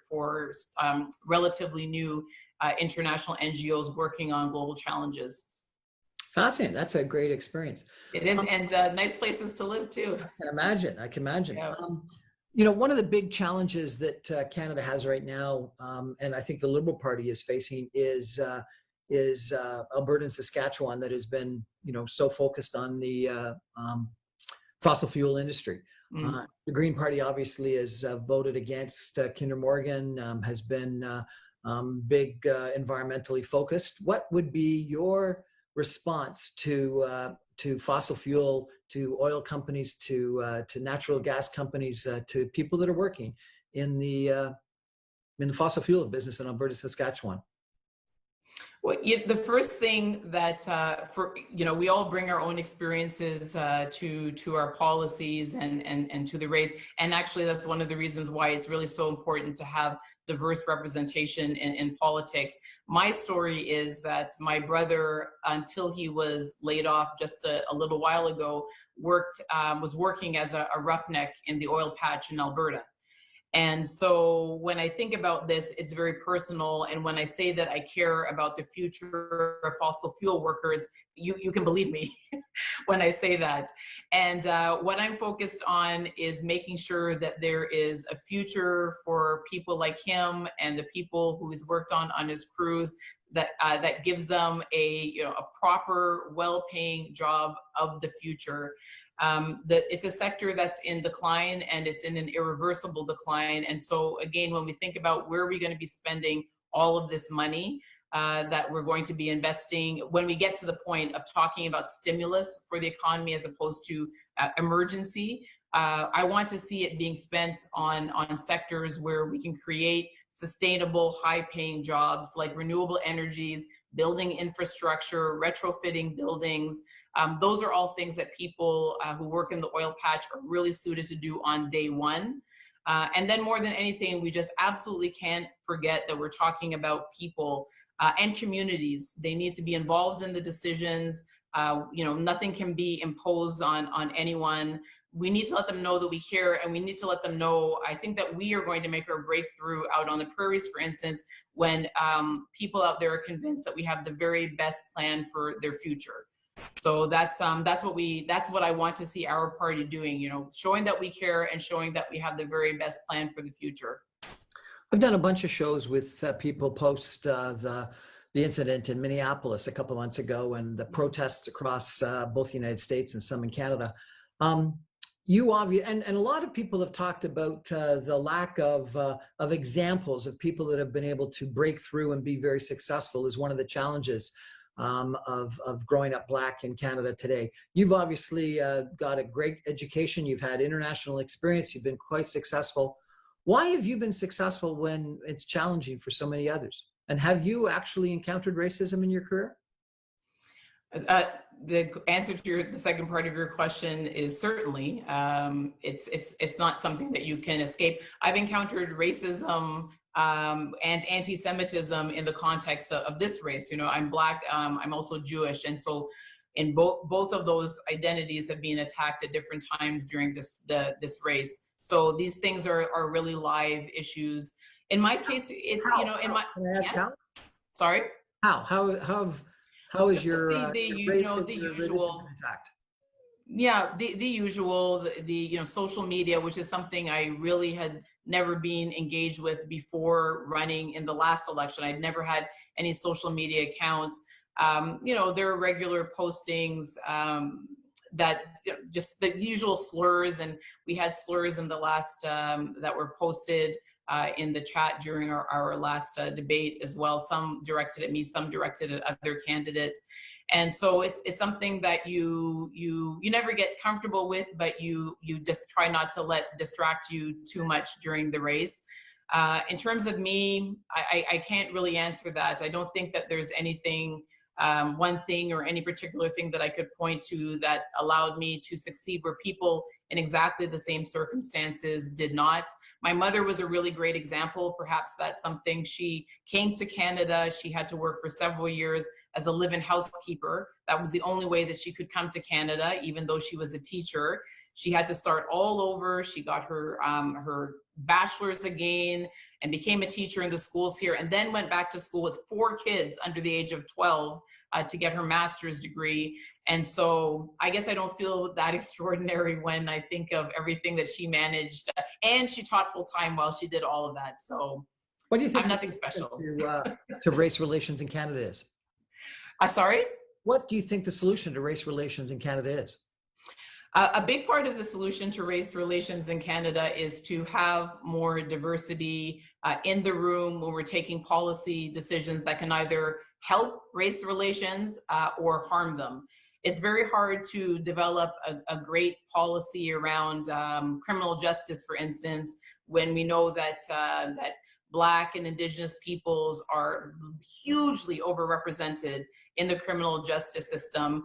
relatively new international NGOs working on global challenges. Fascinating. That's a great experience. It is, and nice places to live too. I can imagine. Yeah. One of the big challenges that Canada has right now, and I think the Liberal Party is facing, is Alberta and Saskatchewan, that has been, so focused on the fossil fuel industry. The Green Party obviously has voted against Kinder Morgan, has been big environmentally focused. What would be your response to fossil fuel, to oil companies, to natural gas companies, to people that are working in the fossil fuel business in Alberta, Saskatchewan? Well, the first thing that we all bring our own experiences to our policies and to the race, and actually that's one of the reasons why it's really so important to have diverse representation in politics. My story is that my brother, until he was laid off just a little while ago, was working as a roughneck in the oil patch in Alberta. And so when I think about this, it's very personal. And when I say that I care about the future of fossil fuel workers, you can believe me when I say that. And what I'm focused on is making sure that there is a future for people like him and the people who he's worked on his crews, that gives them a proper, well-paying job of the future. It's a sector that's in decline, and it's in an irreversible decline. And so again, when we think about where are we going to be spending all of this money that we're going to be investing, when we get to the point of talking about stimulus for the economy as opposed to emergency, I want to see it being spent on sectors where we can create sustainable, high-paying jobs like renewable energies, building infrastructure, retrofitting buildings. Those are all things that people who work in the oil patch are really suited to do on day one. And then more than anything, we just absolutely can't forget that we're talking about people and communities. They need to be involved in the decisions. Nothing can be imposed on anyone. We need to let them know that we care, and we need to let them know, I think, that we are going to make our breakthrough out on the prairies, for instance, when people out there are convinced that we have the very best plan for their future. So that's what I want to see our party doing, showing that we care and showing that we have the very best plan for the future. I've done a bunch of shows with people post the incident in Minneapolis a couple of months ago, and the protests across both the United States and some in Canada. You obviously, and a lot of people have talked about the lack of examples of people that have been able to break through and be very successful is one of the challenges of growing up Black in Canada today. You've obviously got a great education. You've had international experience. You've been quite successful. Why have you been successful when it's challenging for so many others? And have you actually encountered racism in your career? The answer to the second part of your question is certainly. It's not something that you can escape. I've encountered racism and anti-Semitism in the context of this race. I'm Black, I'm also Jewish, and so in both of those identities have been attacked at different times during this race. So these things are really live issues. In my case, it's Can I ask how? Sorry. How is your race and the your usual religion attacked? Yeah, the usual, the social media, which is something I really had never been engaged with before running in the last election. I'd never had any social media accounts. There are regular postings that just the usual slurs, and we had slurs in the last that were posted in the chat during our last debate as well. Some directed at me, some directed at other candidates. And so it's something that you never get comfortable with, but you just try not to let distract you too much during the race. In terms of me, I can't really answer that. I don't think that there's anything, one thing or any particular thing that I could point to that allowed me to succeed where people in exactly the same circumstances did not. My mother was a really great example. Perhaps that's something. She came to Canada. She had to work for several years as a live-in housekeeper. That was the only way that she could come to Canada, even though she was a teacher. She had to start all over. She got her bachelor's again and became a teacher in the schools here, and then went back to school with 4 kids under the age of 12 to get her master's degree. And so I guess I don't feel that extraordinary when I think of everything that she managed. And she taught full time while she did all of that. So What do you think I'm nothing special. To race relations in Canada is? Sorry? What do you think the solution to race relations in Canada is? A big part of the solution to race relations in Canada is to have more diversity in the room when we're taking policy decisions that can either help race relations or harm them. It's very hard to develop a great policy around criminal justice, for instance, when we know that that Black and Indigenous peoples are hugely overrepresented in the criminal justice system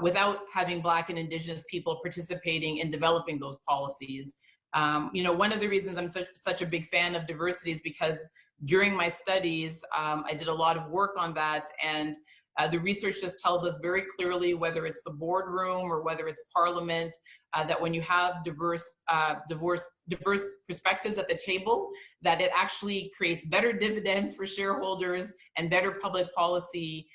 without having Black and Indigenous people participating in developing those policies. One of the reasons I'm such a big fan of diversity is because during my studies, I did a lot of work on that, and the research just tells us very clearly, whether it's the boardroom or whether it's parliament, that when you have diverse perspectives at the table, that it actually creates better dividends for shareholders and better public policy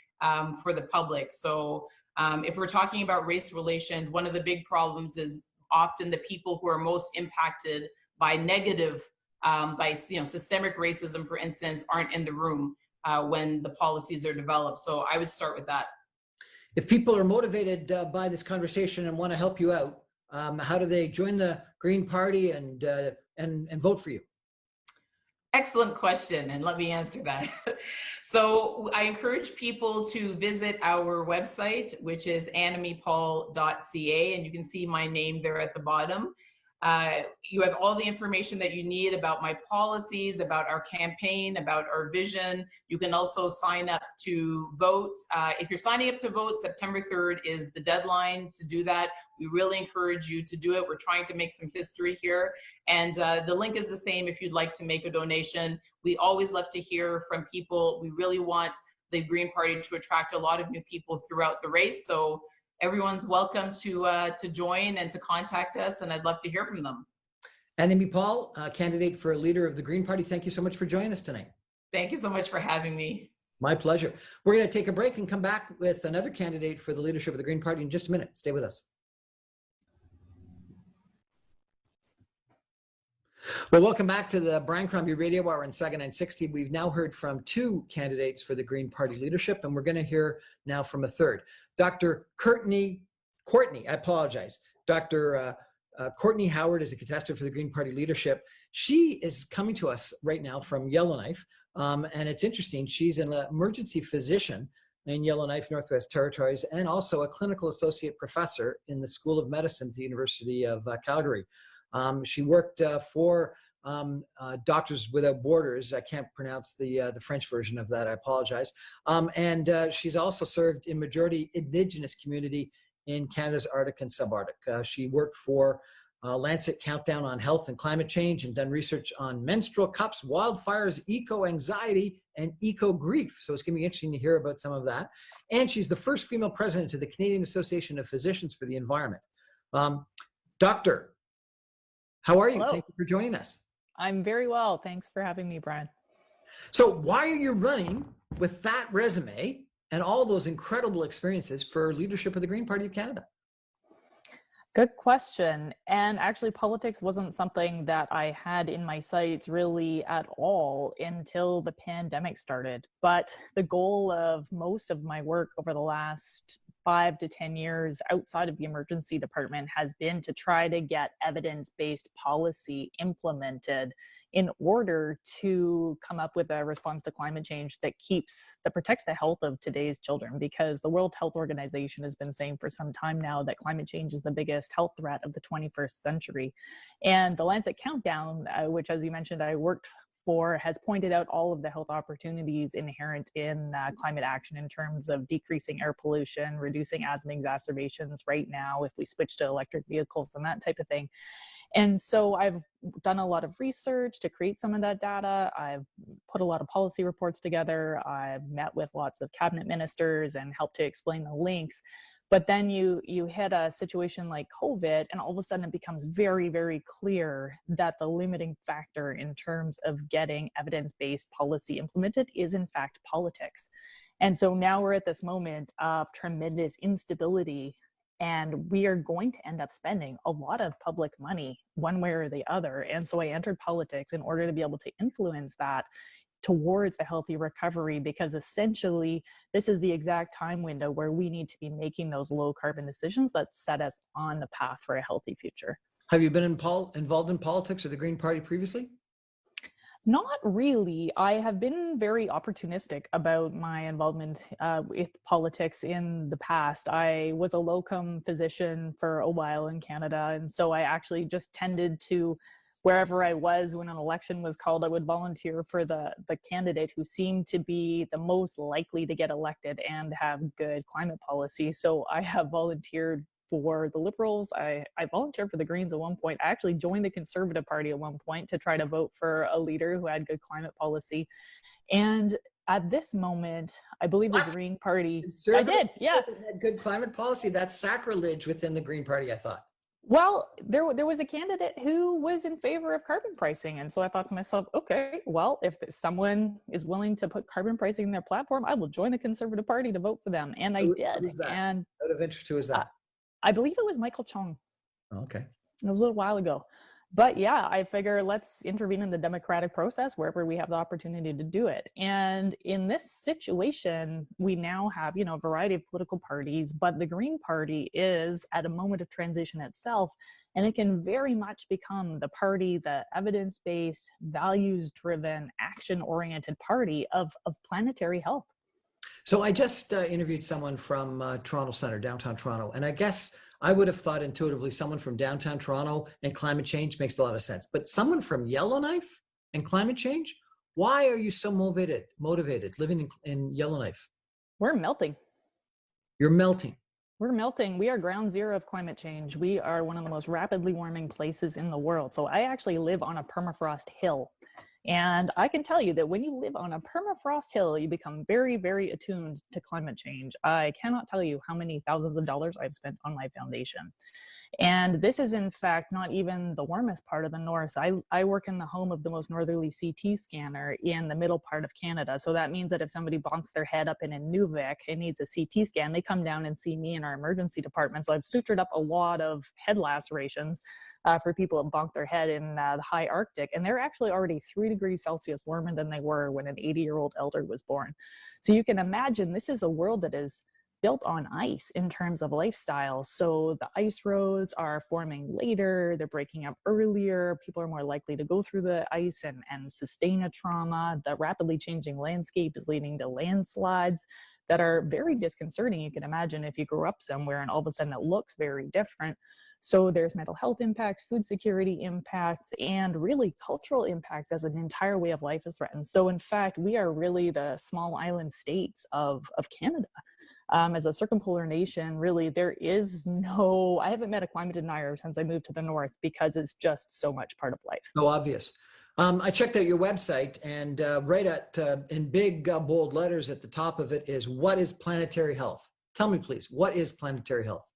for the public. So if we're talking about race relations, one of the big problems is often the people who are most impacted by systemic racism, for instance, aren't in the room when the policies are developed. So I would start with that. If people are motivated by this conversation and want to help you out, how do they join the Green Party and vote for you? Excellent question, and let me answer that. So I encourage people to visit our website, which is annemiepaul.ca, and you can see my name there at the bottom. You have all the information that you need about my policies, about our campaign, about our vision. You can also sign up to vote. If you're signing up to vote, September 3rd is the deadline to do that. We really encourage you to do it. We're trying to make some history here. And the link is the same if you'd like to make a donation. We always love to hear from people. We really want the Green Party to attract a lot of new people throughout the race. So everyone's welcome to join and to contact us, and I'd love to hear from them. Annemie Paul, candidate for leader of the Green Party, thank you so much for joining us tonight. Thank you so much for having me. My pleasure. We're going to take a break and come back with another candidate for the leadership of the Green Party in just a minute. Stay with us. Well, welcome back to the Brian Crombie Radio Hour on Saga 960. We've now heard from two candidates for the Green Party leadership, and we're going to hear now from a third. Dr. Courtney, I apologize. Dr. Courtney Howard is a contestant for the Green Party leadership. She is coming to us right now from Yellowknife, and it's interesting. She's an emergency physician in Yellowknife, Northwest Territories, and also a clinical associate professor in the School of Medicine at the University of Calgary. She worked for Doctors Without Borders. I can't pronounce the French version of that. I apologize. And she's also served in majority Indigenous community in Canada's Arctic and subarctic. She worked for Lancet Countdown on Health and Climate Change and done research on menstrual cups, wildfires, eco-anxiety, and eco-grief. So it's going to be interesting to hear about some of that. And she's the first female president of the Canadian Association of Physicians for the Environment. Doctor, how are you? Hello. Thank you for joining us. I'm very well. Thanks for having me, Brian. So why are you running with that resume and all those incredible experiences for leadership of the Green Party of Canada? Good question. And actually, politics wasn't something that I had in my sights really at all until the pandemic started. But the goal of most of my work over the last 5 to 10 years outside of the emergency department has been to try to get evidence-based policy implemented in order to come up with a response to climate change that protects the health of today's children, because the World Health Organization has been saying for some time now that climate change is the biggest health threat of the 21st century. And the Lancet Countdown, which, as you mentioned, I worked for, has pointed out all of the health opportunities inherent in climate action in terms of decreasing air pollution, reducing asthma exacerbations right now if we switch to electric vehicles and that type of thing. And so I've done a lot of research to create some of that data. I've put a lot of policy reports together. I've met with lots of cabinet ministers and helped to explain the links. But then you hit a situation like COVID, and all of a sudden it becomes very, very clear that the limiting factor in terms of getting evidence-based policy implemented is in fact politics. And so now we're at this moment of tremendous instability, and we are going to end up spending a lot of public money one way or the other. And so I entered politics in order to be able to influence that towards a healthy recovery, because essentially this is the exact time window where we need to be making those low carbon decisions that set us on the path for a healthy future. Have you been involved in politics or the Green Party previously? Not really. I have been very opportunistic about my involvement with politics in the past. I was a locum physician for a while in Canada, and so I actually just tended to, wherever I was when an election was called, I would volunteer for the candidate who seemed to be the most likely to get elected and have good climate policy. So I have volunteered for the Liberals. I volunteered for the Greens at one point. I actually joined the Conservative Party at one point to try to vote for a leader who had good climate policy. And at this moment, I believe the What? Green Party, I Conservative did, yeah. that had good climate policy? That's sacrilege within the Green Party, I thought. Well, there was a candidate who was in favor of carbon pricing. And so I thought to myself, okay, well, if someone is willing to put carbon pricing in their platform, I will join the Conservative Party to vote for them. And I did. Who's that? And Out of interest, who is that? I believe it was Michael Chung. Okay. It was a little while ago. But yeah, I figure let's intervene in the democratic process wherever we have the opportunity to do it. And in this situation, we now have, a variety of political parties, but the Green Party is at a moment of transition itself. And it can very much become the party, the evidence-based, values-driven, action-oriented party of planetary health. So I just interviewed someone from Toronto Centre, downtown Toronto, and I guess I would have thought intuitively someone from downtown Toronto and climate change makes a lot of sense. But someone from Yellowknife and climate change? Why are you so motivated living in Yellowknife? We're melting. You're melting. We're melting. We are ground zero of climate change. We are one of the most rapidly warming places in the world. So I actually live on a permafrost hill. And I can tell you that when you live on a permafrost hill, you become very, very attuned to climate change. I cannot tell you how many thousands of dollars I've spent on my foundation. And this is, in fact, not even the warmest part of the north. I work in the home of the most northerly CT scanner in the middle part of Canada. So that means that if somebody bonks their head up in Inuvik and needs a CT scan, they come down and see me in our emergency department. So I've sutured up a lot of head lacerations for people that bonk their head in the high Arctic. And they're actually already 3 degrees Celsius warmer than they were when an 80-year-old elder was born. So you can imagine this is a world that is built on ice in terms of lifestyle. So the ice roads are forming later, they're breaking up earlier, people are more likely to go through the ice and sustain a trauma. The rapidly changing landscape is leading to landslides that are very disconcerting. You can imagine if you grew up somewhere and all of a sudden it looks very different. So there's mental health impacts, food security impacts, and really cultural impacts as an entire way of life is threatened. So in fact, we are really the small island states of Canada. As a circumpolar nation, really, there is I haven't met a climate denier since I moved to the north because it's just so much part of life. So obvious. I checked out your website, and right in big bold letters at the top of it is, what is planetary health? Tell me, please, what is planetary health?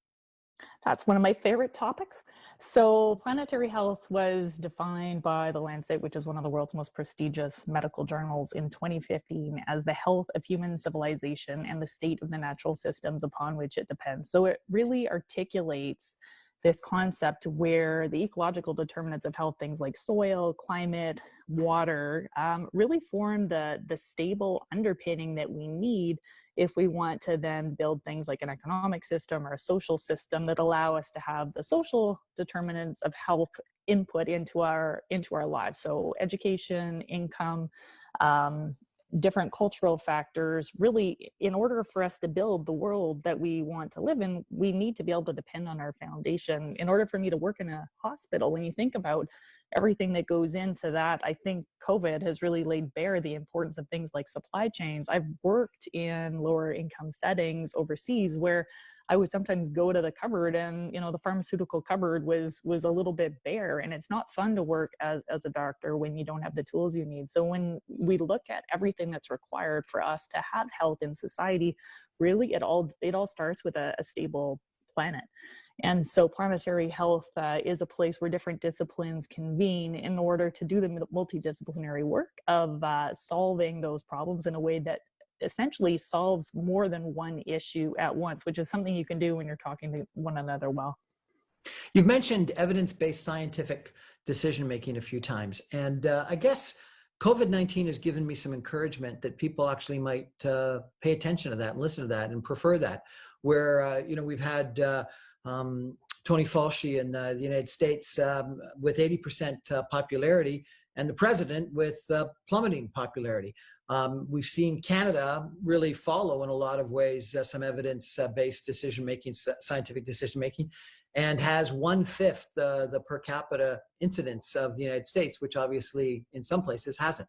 That's one of my favorite topics. So planetary health was defined by the Lancet, which is one of the world's most prestigious medical journals, in 2015 as the health of human civilization and the state of the natural systems upon which it depends. So it really articulates this concept where the ecological determinants of health, things like soil, climate, water, really form the stable underpinning that we need if we want to then build things like an economic system or a social system that allow us to have the social determinants of health input into our lives. So education, income, different cultural factors. Really, in order for us to build the world that we want to live in, we need to be able to depend on our foundation. In order for me to work in a hospital, when you think about everything that goes into that, I think COVID has really laid bare the importance of things like supply chains. I've worked in lower income settings overseas where I would sometimes go to the cupboard and, the pharmaceutical cupboard was a little bit bare, and it's not fun to work as a doctor when you don't have the tools you need. So when we look at everything that's required for us to have health in society, really it all starts with a stable planet. And so planetary health is a place where different disciplines convene in order to do the multidisciplinary work of solving those problems in a way that essentially solves more than one issue at once, which is something you can do when you're talking to one another well. You've mentioned evidence-based scientific decision-making a few times, and I guess COVID-19 has given me some encouragement that people actually might pay attention to that and listen to that and prefer that, where, we've had Tony Fauci in the United States with 80% popularity, and the president with plummeting popularity. We've seen Canada really follow in a lot of ways some evidence-based decision-making, scientific decision-making, and has 1/5 the per capita incidence of the United States, which obviously in some places hasn't.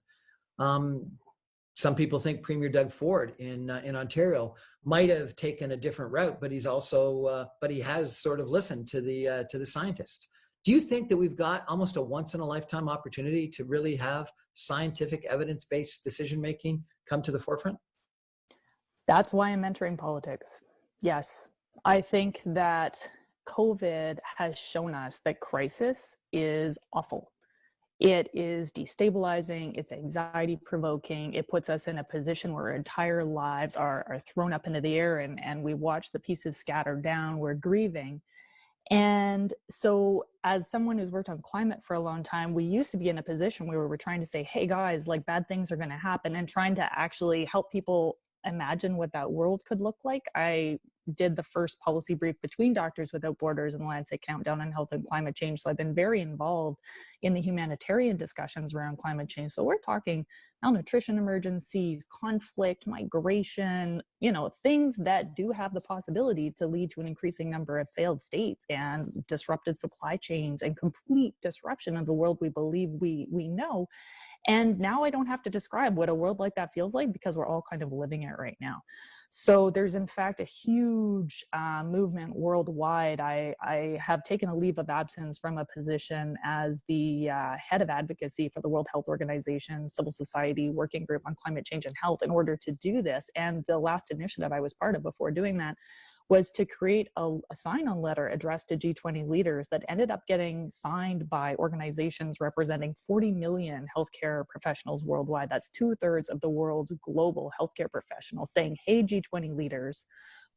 Some people think Premier Doug Ford in Ontario might have taken a different route, but he's also, but he has sort of listened to the scientists. Do you think that we've got almost a once-in-a-lifetime opportunity to really have scientific, evidence-based decision-making come to the forefront? That's why I'm entering politics. Yes, I think that COVID has shown us that crisis is awful. It is destabilizing, it's anxiety provoking, it puts us in a position where our entire lives are thrown up into the air and we watch the pieces scatter down, we're grieving. And so as someone who's worked on climate for a long time, we used to be in a position where we were trying to say, hey guys, like bad things are gonna happen, and trying to actually help people imagine what that world could look like. I did the first policy brief between Doctors Without Borders and the Lancet Countdown on Health and Climate Change. So I've been very involved in the humanitarian discussions around climate change. So we're talking malnutrition emergencies, conflict, migration, you know, things that do have the possibility to lead to an increasing number of failed states and disrupted supply chains and complete disruption of the world we believe we know. And now I don't have to describe what a world like that feels like because we're all kind of living it right now. So there's in fact a huge movement worldwide. I have taken a leave of absence from a position as the head of advocacy for the World Health Organization, civil society working group on climate change and health in order to do this. And the last initiative I was part of before doing that was to create a sign-on letter addressed to G20 leaders that ended up getting signed by organizations representing 40 million healthcare professionals worldwide. That's 2/3 of the world's global healthcare professionals saying, hey, G20 leaders,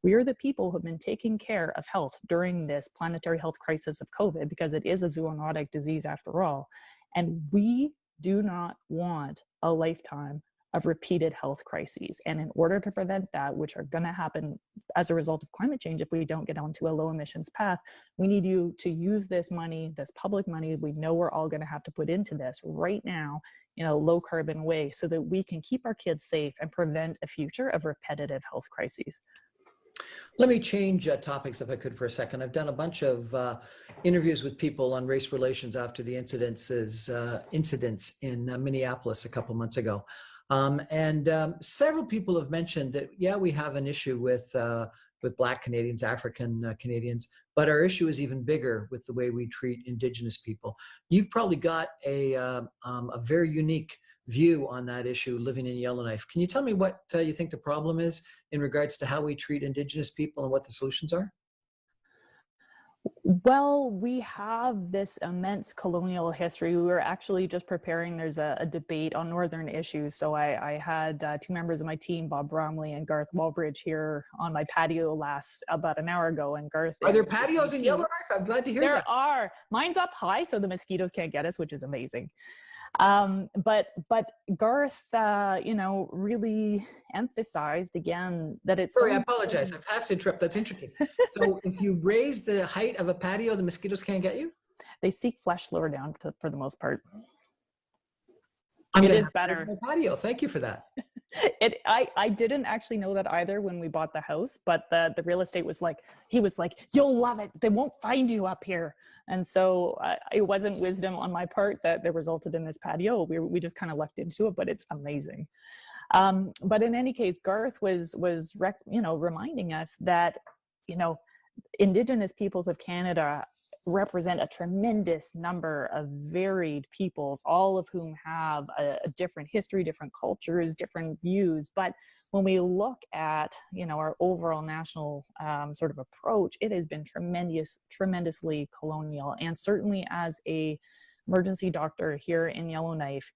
we are the people who have been taking care of health during this planetary health crisis of COVID, because it is a zoonotic disease after all. And we do not want a lifetime of repeated health crises. And in order to prevent that, which are going to happen as a result of climate change if we don't get onto a low emissions path, we need you to use this money, this public money we know we're all going to have to put into this right now in a low carbon way so that we can keep our kids safe and prevent a future of repetitive health crises. Let me change topics if I could for a second. I've done a bunch of interviews with people on race relations after the incidents in Minneapolis a couple months ago. Several people have mentioned that, yeah, we have an issue with Black Canadians, African Canadians, but our issue is even bigger with the way we treat Indigenous people. You've probably got a very unique view on that issue living in Yellowknife. Can you tell me what you think the problem is in regards to how we treat Indigenous people and what the solutions are? Well, we have this immense colonial history. We were actually just preparing, there's a debate on Northern issues. So I had two members of my team, Bob Bromley and Garth Walbridge, here on my patio about an hour ago. And Garth— Are there patios in Yellowknife? I'm glad to hear that. There are. Mine's up high, so the mosquitoes can't get us, which is amazing. But Garth, really emphasized again that it's— Sorry, I apologize. I have to interrupt. That's interesting. So if you raise the height of a patio, the mosquitoes can't get you? They seek flesh lower down for the most part. It is better. My patio. Thank you for that. I didn't actually know that either when we bought the house, but the real estate was like, he was like, you'll love it. They won't find you up here. And so it wasn't wisdom on my part that resulted in this patio. We just kind of lucked into it, but it's amazing. But in any case, Garth was reminding us that, Indigenous peoples of Canada represent a tremendous number of varied peoples, all of whom have a different history, different cultures, different views. But when we look at, our overall national sort of approach, it has been tremendously colonial. And certainly as a emergency doctor here in Yellowknife,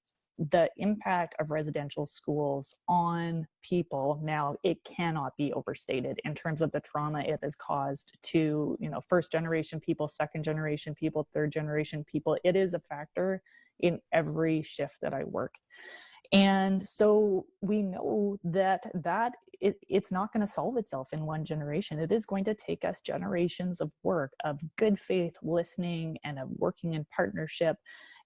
the impact of residential schools on people now, it cannot be overstated in terms of the trauma it has caused to, first generation people, second generation people, third generation people. It is a factor in every shift that I work. And so we know that it's not going to solve itself in one generation. It is going to take us generations of work, of good faith listening, and of working in partnership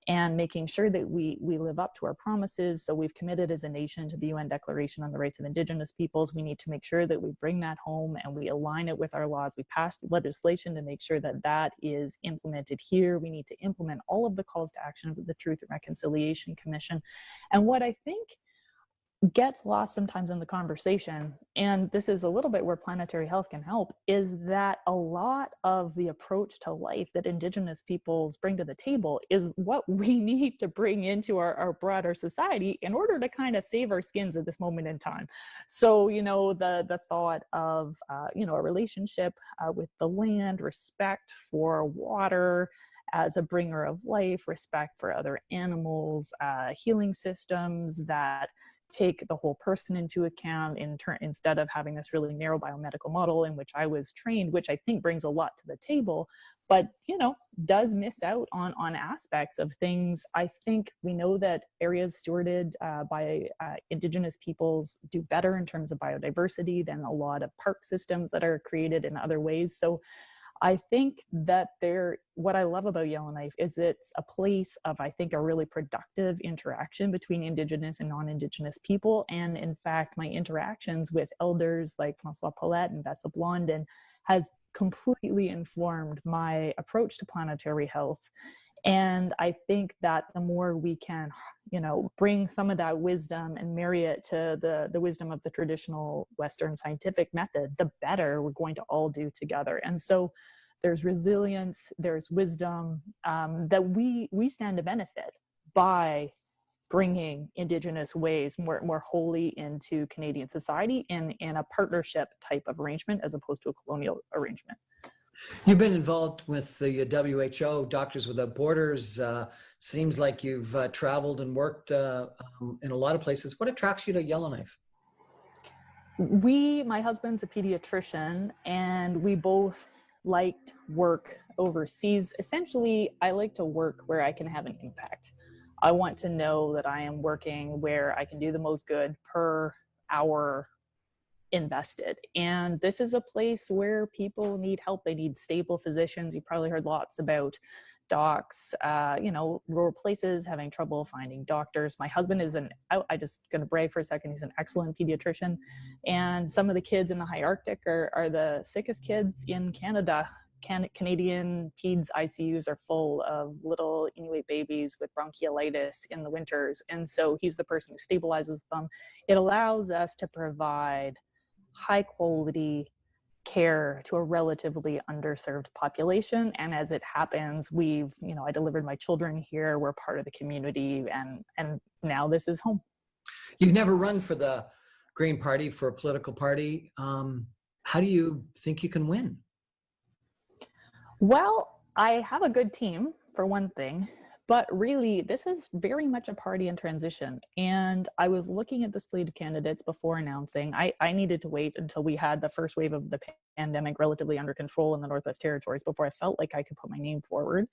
and making sure that we live up to our promises. So we've committed as a nation to the UN Declaration on the Rights of Indigenous Peoples. We need to make sure that we bring that home and we align it with our laws. We pass legislation to make sure that that is implemented here. We need to implement all of the calls to action of the Truth and Reconciliation Commission. And what I think gets lost sometimes in the conversation, and this is a little bit where planetary health can help, is that a lot of the approach to life that Indigenous peoples bring to the table is what we need to bring into our broader society in order to kind of save our skins at this moment in time. So, the thought of, a relationship with the land, respect for water as a bringer of life, respect for other animals, healing systems that take the whole person into account instead of having this really narrow biomedical model in which I was trained, which I think brings a lot to the table, but does miss out on aspects of things. I think we know that areas stewarded by Indigenous peoples do better in terms of biodiversity than a lot of park systems that are created in other ways. So I think that what I love about Yellowknife is it's a place of, I think, a really productive interaction between Indigenous and non-Indigenous people. And in fact, my interactions with elders like Francois Paulette and Vessa Blondin has completely informed my approach to planetary health. And I think that the more we can, bring some of that wisdom and marry it to the wisdom of the traditional Western scientific method, the better we're going to all do together. And so there's resilience, there's wisdom that we stand to benefit by bringing Indigenous ways more wholly into Canadian society in a partnership type of arrangement as opposed to a colonial arrangement. You've been involved with the WHO, Doctors Without Borders. Seems like you've traveled and worked in a lot of places. What attracts you to Yellowknife? My husband's a pediatrician, and we both liked work overseas. Essentially, I like to work where I can have an impact. I want to know that I am working where I can do the most good per hour invested. And this is a place where people need help. They need stable physicians. You probably heard lots about docs, rural places having trouble finding doctors. My husband is I just going to brag for a second, he's an excellent pediatrician. And some of the kids in the high Arctic are the sickest kids in Canada. Canadian peds ICUs are full of little Inuit babies with bronchiolitis in the winters. And so he's the person who stabilizes them. It allows us to provide high quality care to a relatively underserved population. And as it happens, I delivered my children here. We're part of the community, and now this is home. You've never run for the Green Party, for a political party. How do you think you can win? Well, I have a good team, for one thing, but really, this is very much a party in transition. And I was looking at the slate of candidates before announcing. I needed to wait until we had the first wave of the pandemic relatively under control in the Northwest Territories before I felt like I could put my name forward.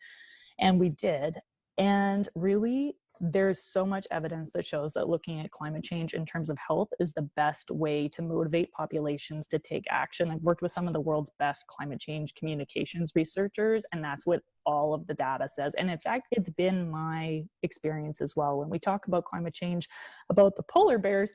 And we did. And really, there's so much evidence that shows that looking at climate change in terms of health is the best way to motivate populations to take action. I've worked with some of the world's best climate change communications researchers, and that's what all of the data says. And in fact, it's been my experience as well. When we talk about climate change, about the polar bears,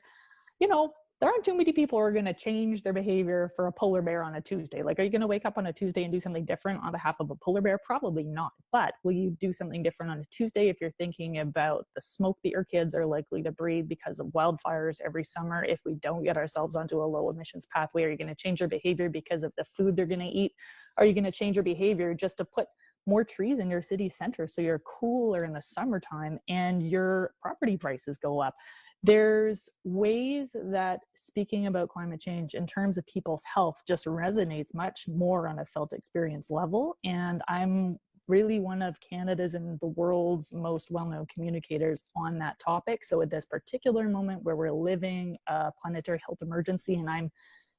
there aren't too many people who are going to change their behavior for a polar bear on a Tuesday. Like, are you going to wake up on a Tuesday and do something different on behalf of a polar bear? Probably not. But will you do something different on a Tuesday if you're thinking about the smoke that your kids are likely to breathe because of wildfires every summer? If we don't get ourselves onto a low emissions pathway, are you going to change your behavior because of the food they're going to eat? Are you going to change your behavior just to put more trees in your city center so you're cooler in the summertime and your property prices go up? There's ways that speaking about climate change in terms of people's health just resonates much more on a felt experience level. And I'm really one of Canada's and the world's most well-known communicators on that topic. So at this particular moment where we're living a planetary health emergency, and I'm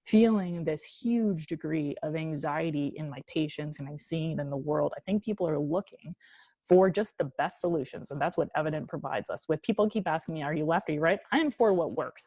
feeling this huge degree of anxiety in my patients, and I'm seeing it in the world, I think people are looking for just the best solutions. And that's what Evident provides us with. People keep asking me, are you left, are you right? I am for what works.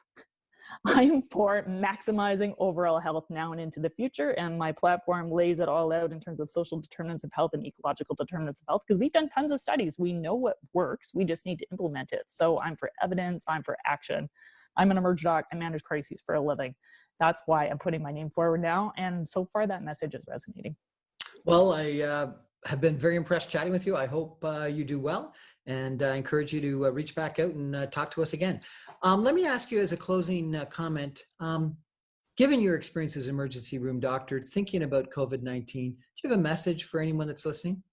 I am for maximizing overall health now and into the future, and my platform lays it all out in terms of social determinants of health and ecological determinants of health, because we've done tons of studies. We know what works. We just need to implement it. So I'm for evidence. I'm for action. I'm an emerge doc. I manage crises for a living. That's why I'm putting my name forward now, and so far that message is resonating. Well, I have been very impressed chatting with you. I hope you do well, and I encourage you to reach back out and talk to us again. Let me ask you as a closing comment, given your experience as emergency room doctor, thinking about COVID-19, do you have a message for anyone that's listening?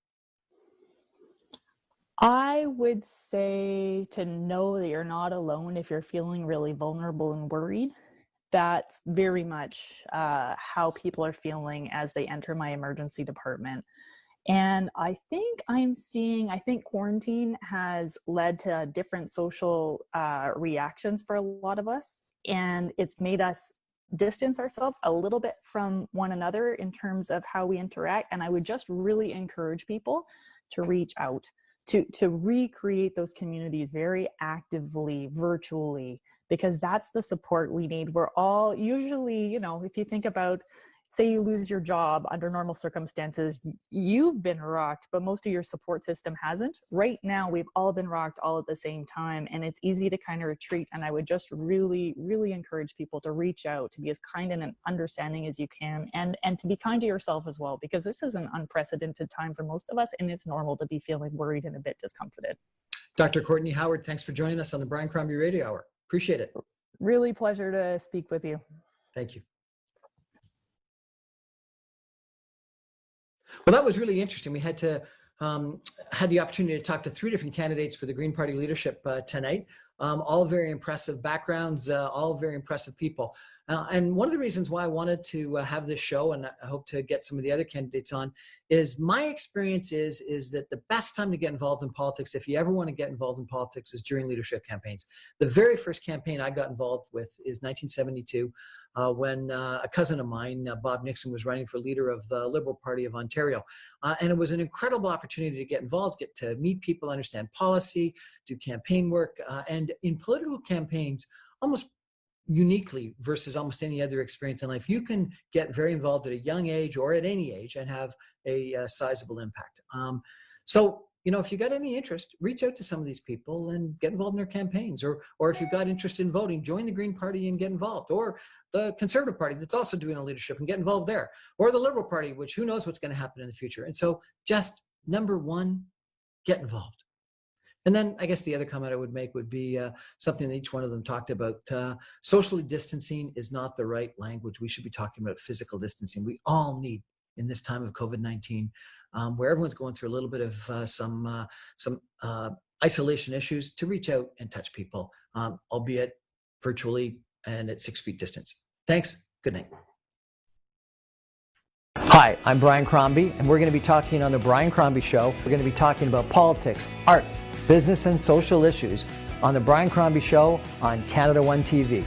I would say to know that you're not alone if you're feeling really vulnerable and worried. That's very much how people are feeling as they enter my emergency department. And I think quarantine has led to different social reactions for a lot of us. And it's made us distance ourselves a little bit from one another in terms of how we interact. And I would just really encourage people to reach out, to recreate those communities very actively, virtually, because that's the support we need. We're all usually, if you think about, say you lose your job under normal circumstances, you've been rocked, but most of your support system hasn't. Right now, we've all been rocked all at the same time, and it's easy to kind of retreat. And I would just really, really encourage people to reach out, to be as kind and understanding as you can, and to be kind to yourself as well, because this is an unprecedented time for most of us, and it's normal to be feeling worried and a bit discomforted. Dr. Courtney Howard, thanks for joining us on the Brian Crombie Radio Hour. Appreciate it. Really pleasure to speak with you. Thank you. Well, that was really interesting. We had the opportunity to talk to 3 different candidates for the Green Party leadership tonight. All very impressive backgrounds, all very impressive people. And one of the reasons why I wanted to have this show, and I hope to get some of the other candidates on, is my experience is that the best time to get involved in politics, if you ever want to get involved in politics, is during leadership campaigns. The very first campaign I got involved with is 1972, when a cousin of mine, Bob Nixon, was running for leader of the Liberal Party of Ontario. And it was an incredible opportunity to get involved, get to meet people, understand policy, do campaign work. And in political campaigns, almost uniquely versus almost any other experience in life, you can get very involved at a young age or at any age and have a sizable impact. So, if you got any interest, reach out to some of these people and get involved in their campaigns, or if you've got interest in voting, join the Green Party and get involved, or the Conservative Party that's also doing a leadership and get involved there, or the Liberal Party, which who knows what's going to happen in the future. And so just number one, get involved. And then I guess the other comment I would make would be something that each one of them talked about. Socially distancing is not the right language. We should be talking about physical distancing. We all need, in this time of COVID-19, where everyone's going through a little bit of some isolation issues, to reach out and touch people, albeit virtually and at 6 feet distance. Thanks. Good night. Hi, I'm Brian Crombie, and we're going to be talking on The Brian Crombie Show. We're going to be talking about politics, arts, business, and social issues on The Brian Crombie Show on Canada One TV.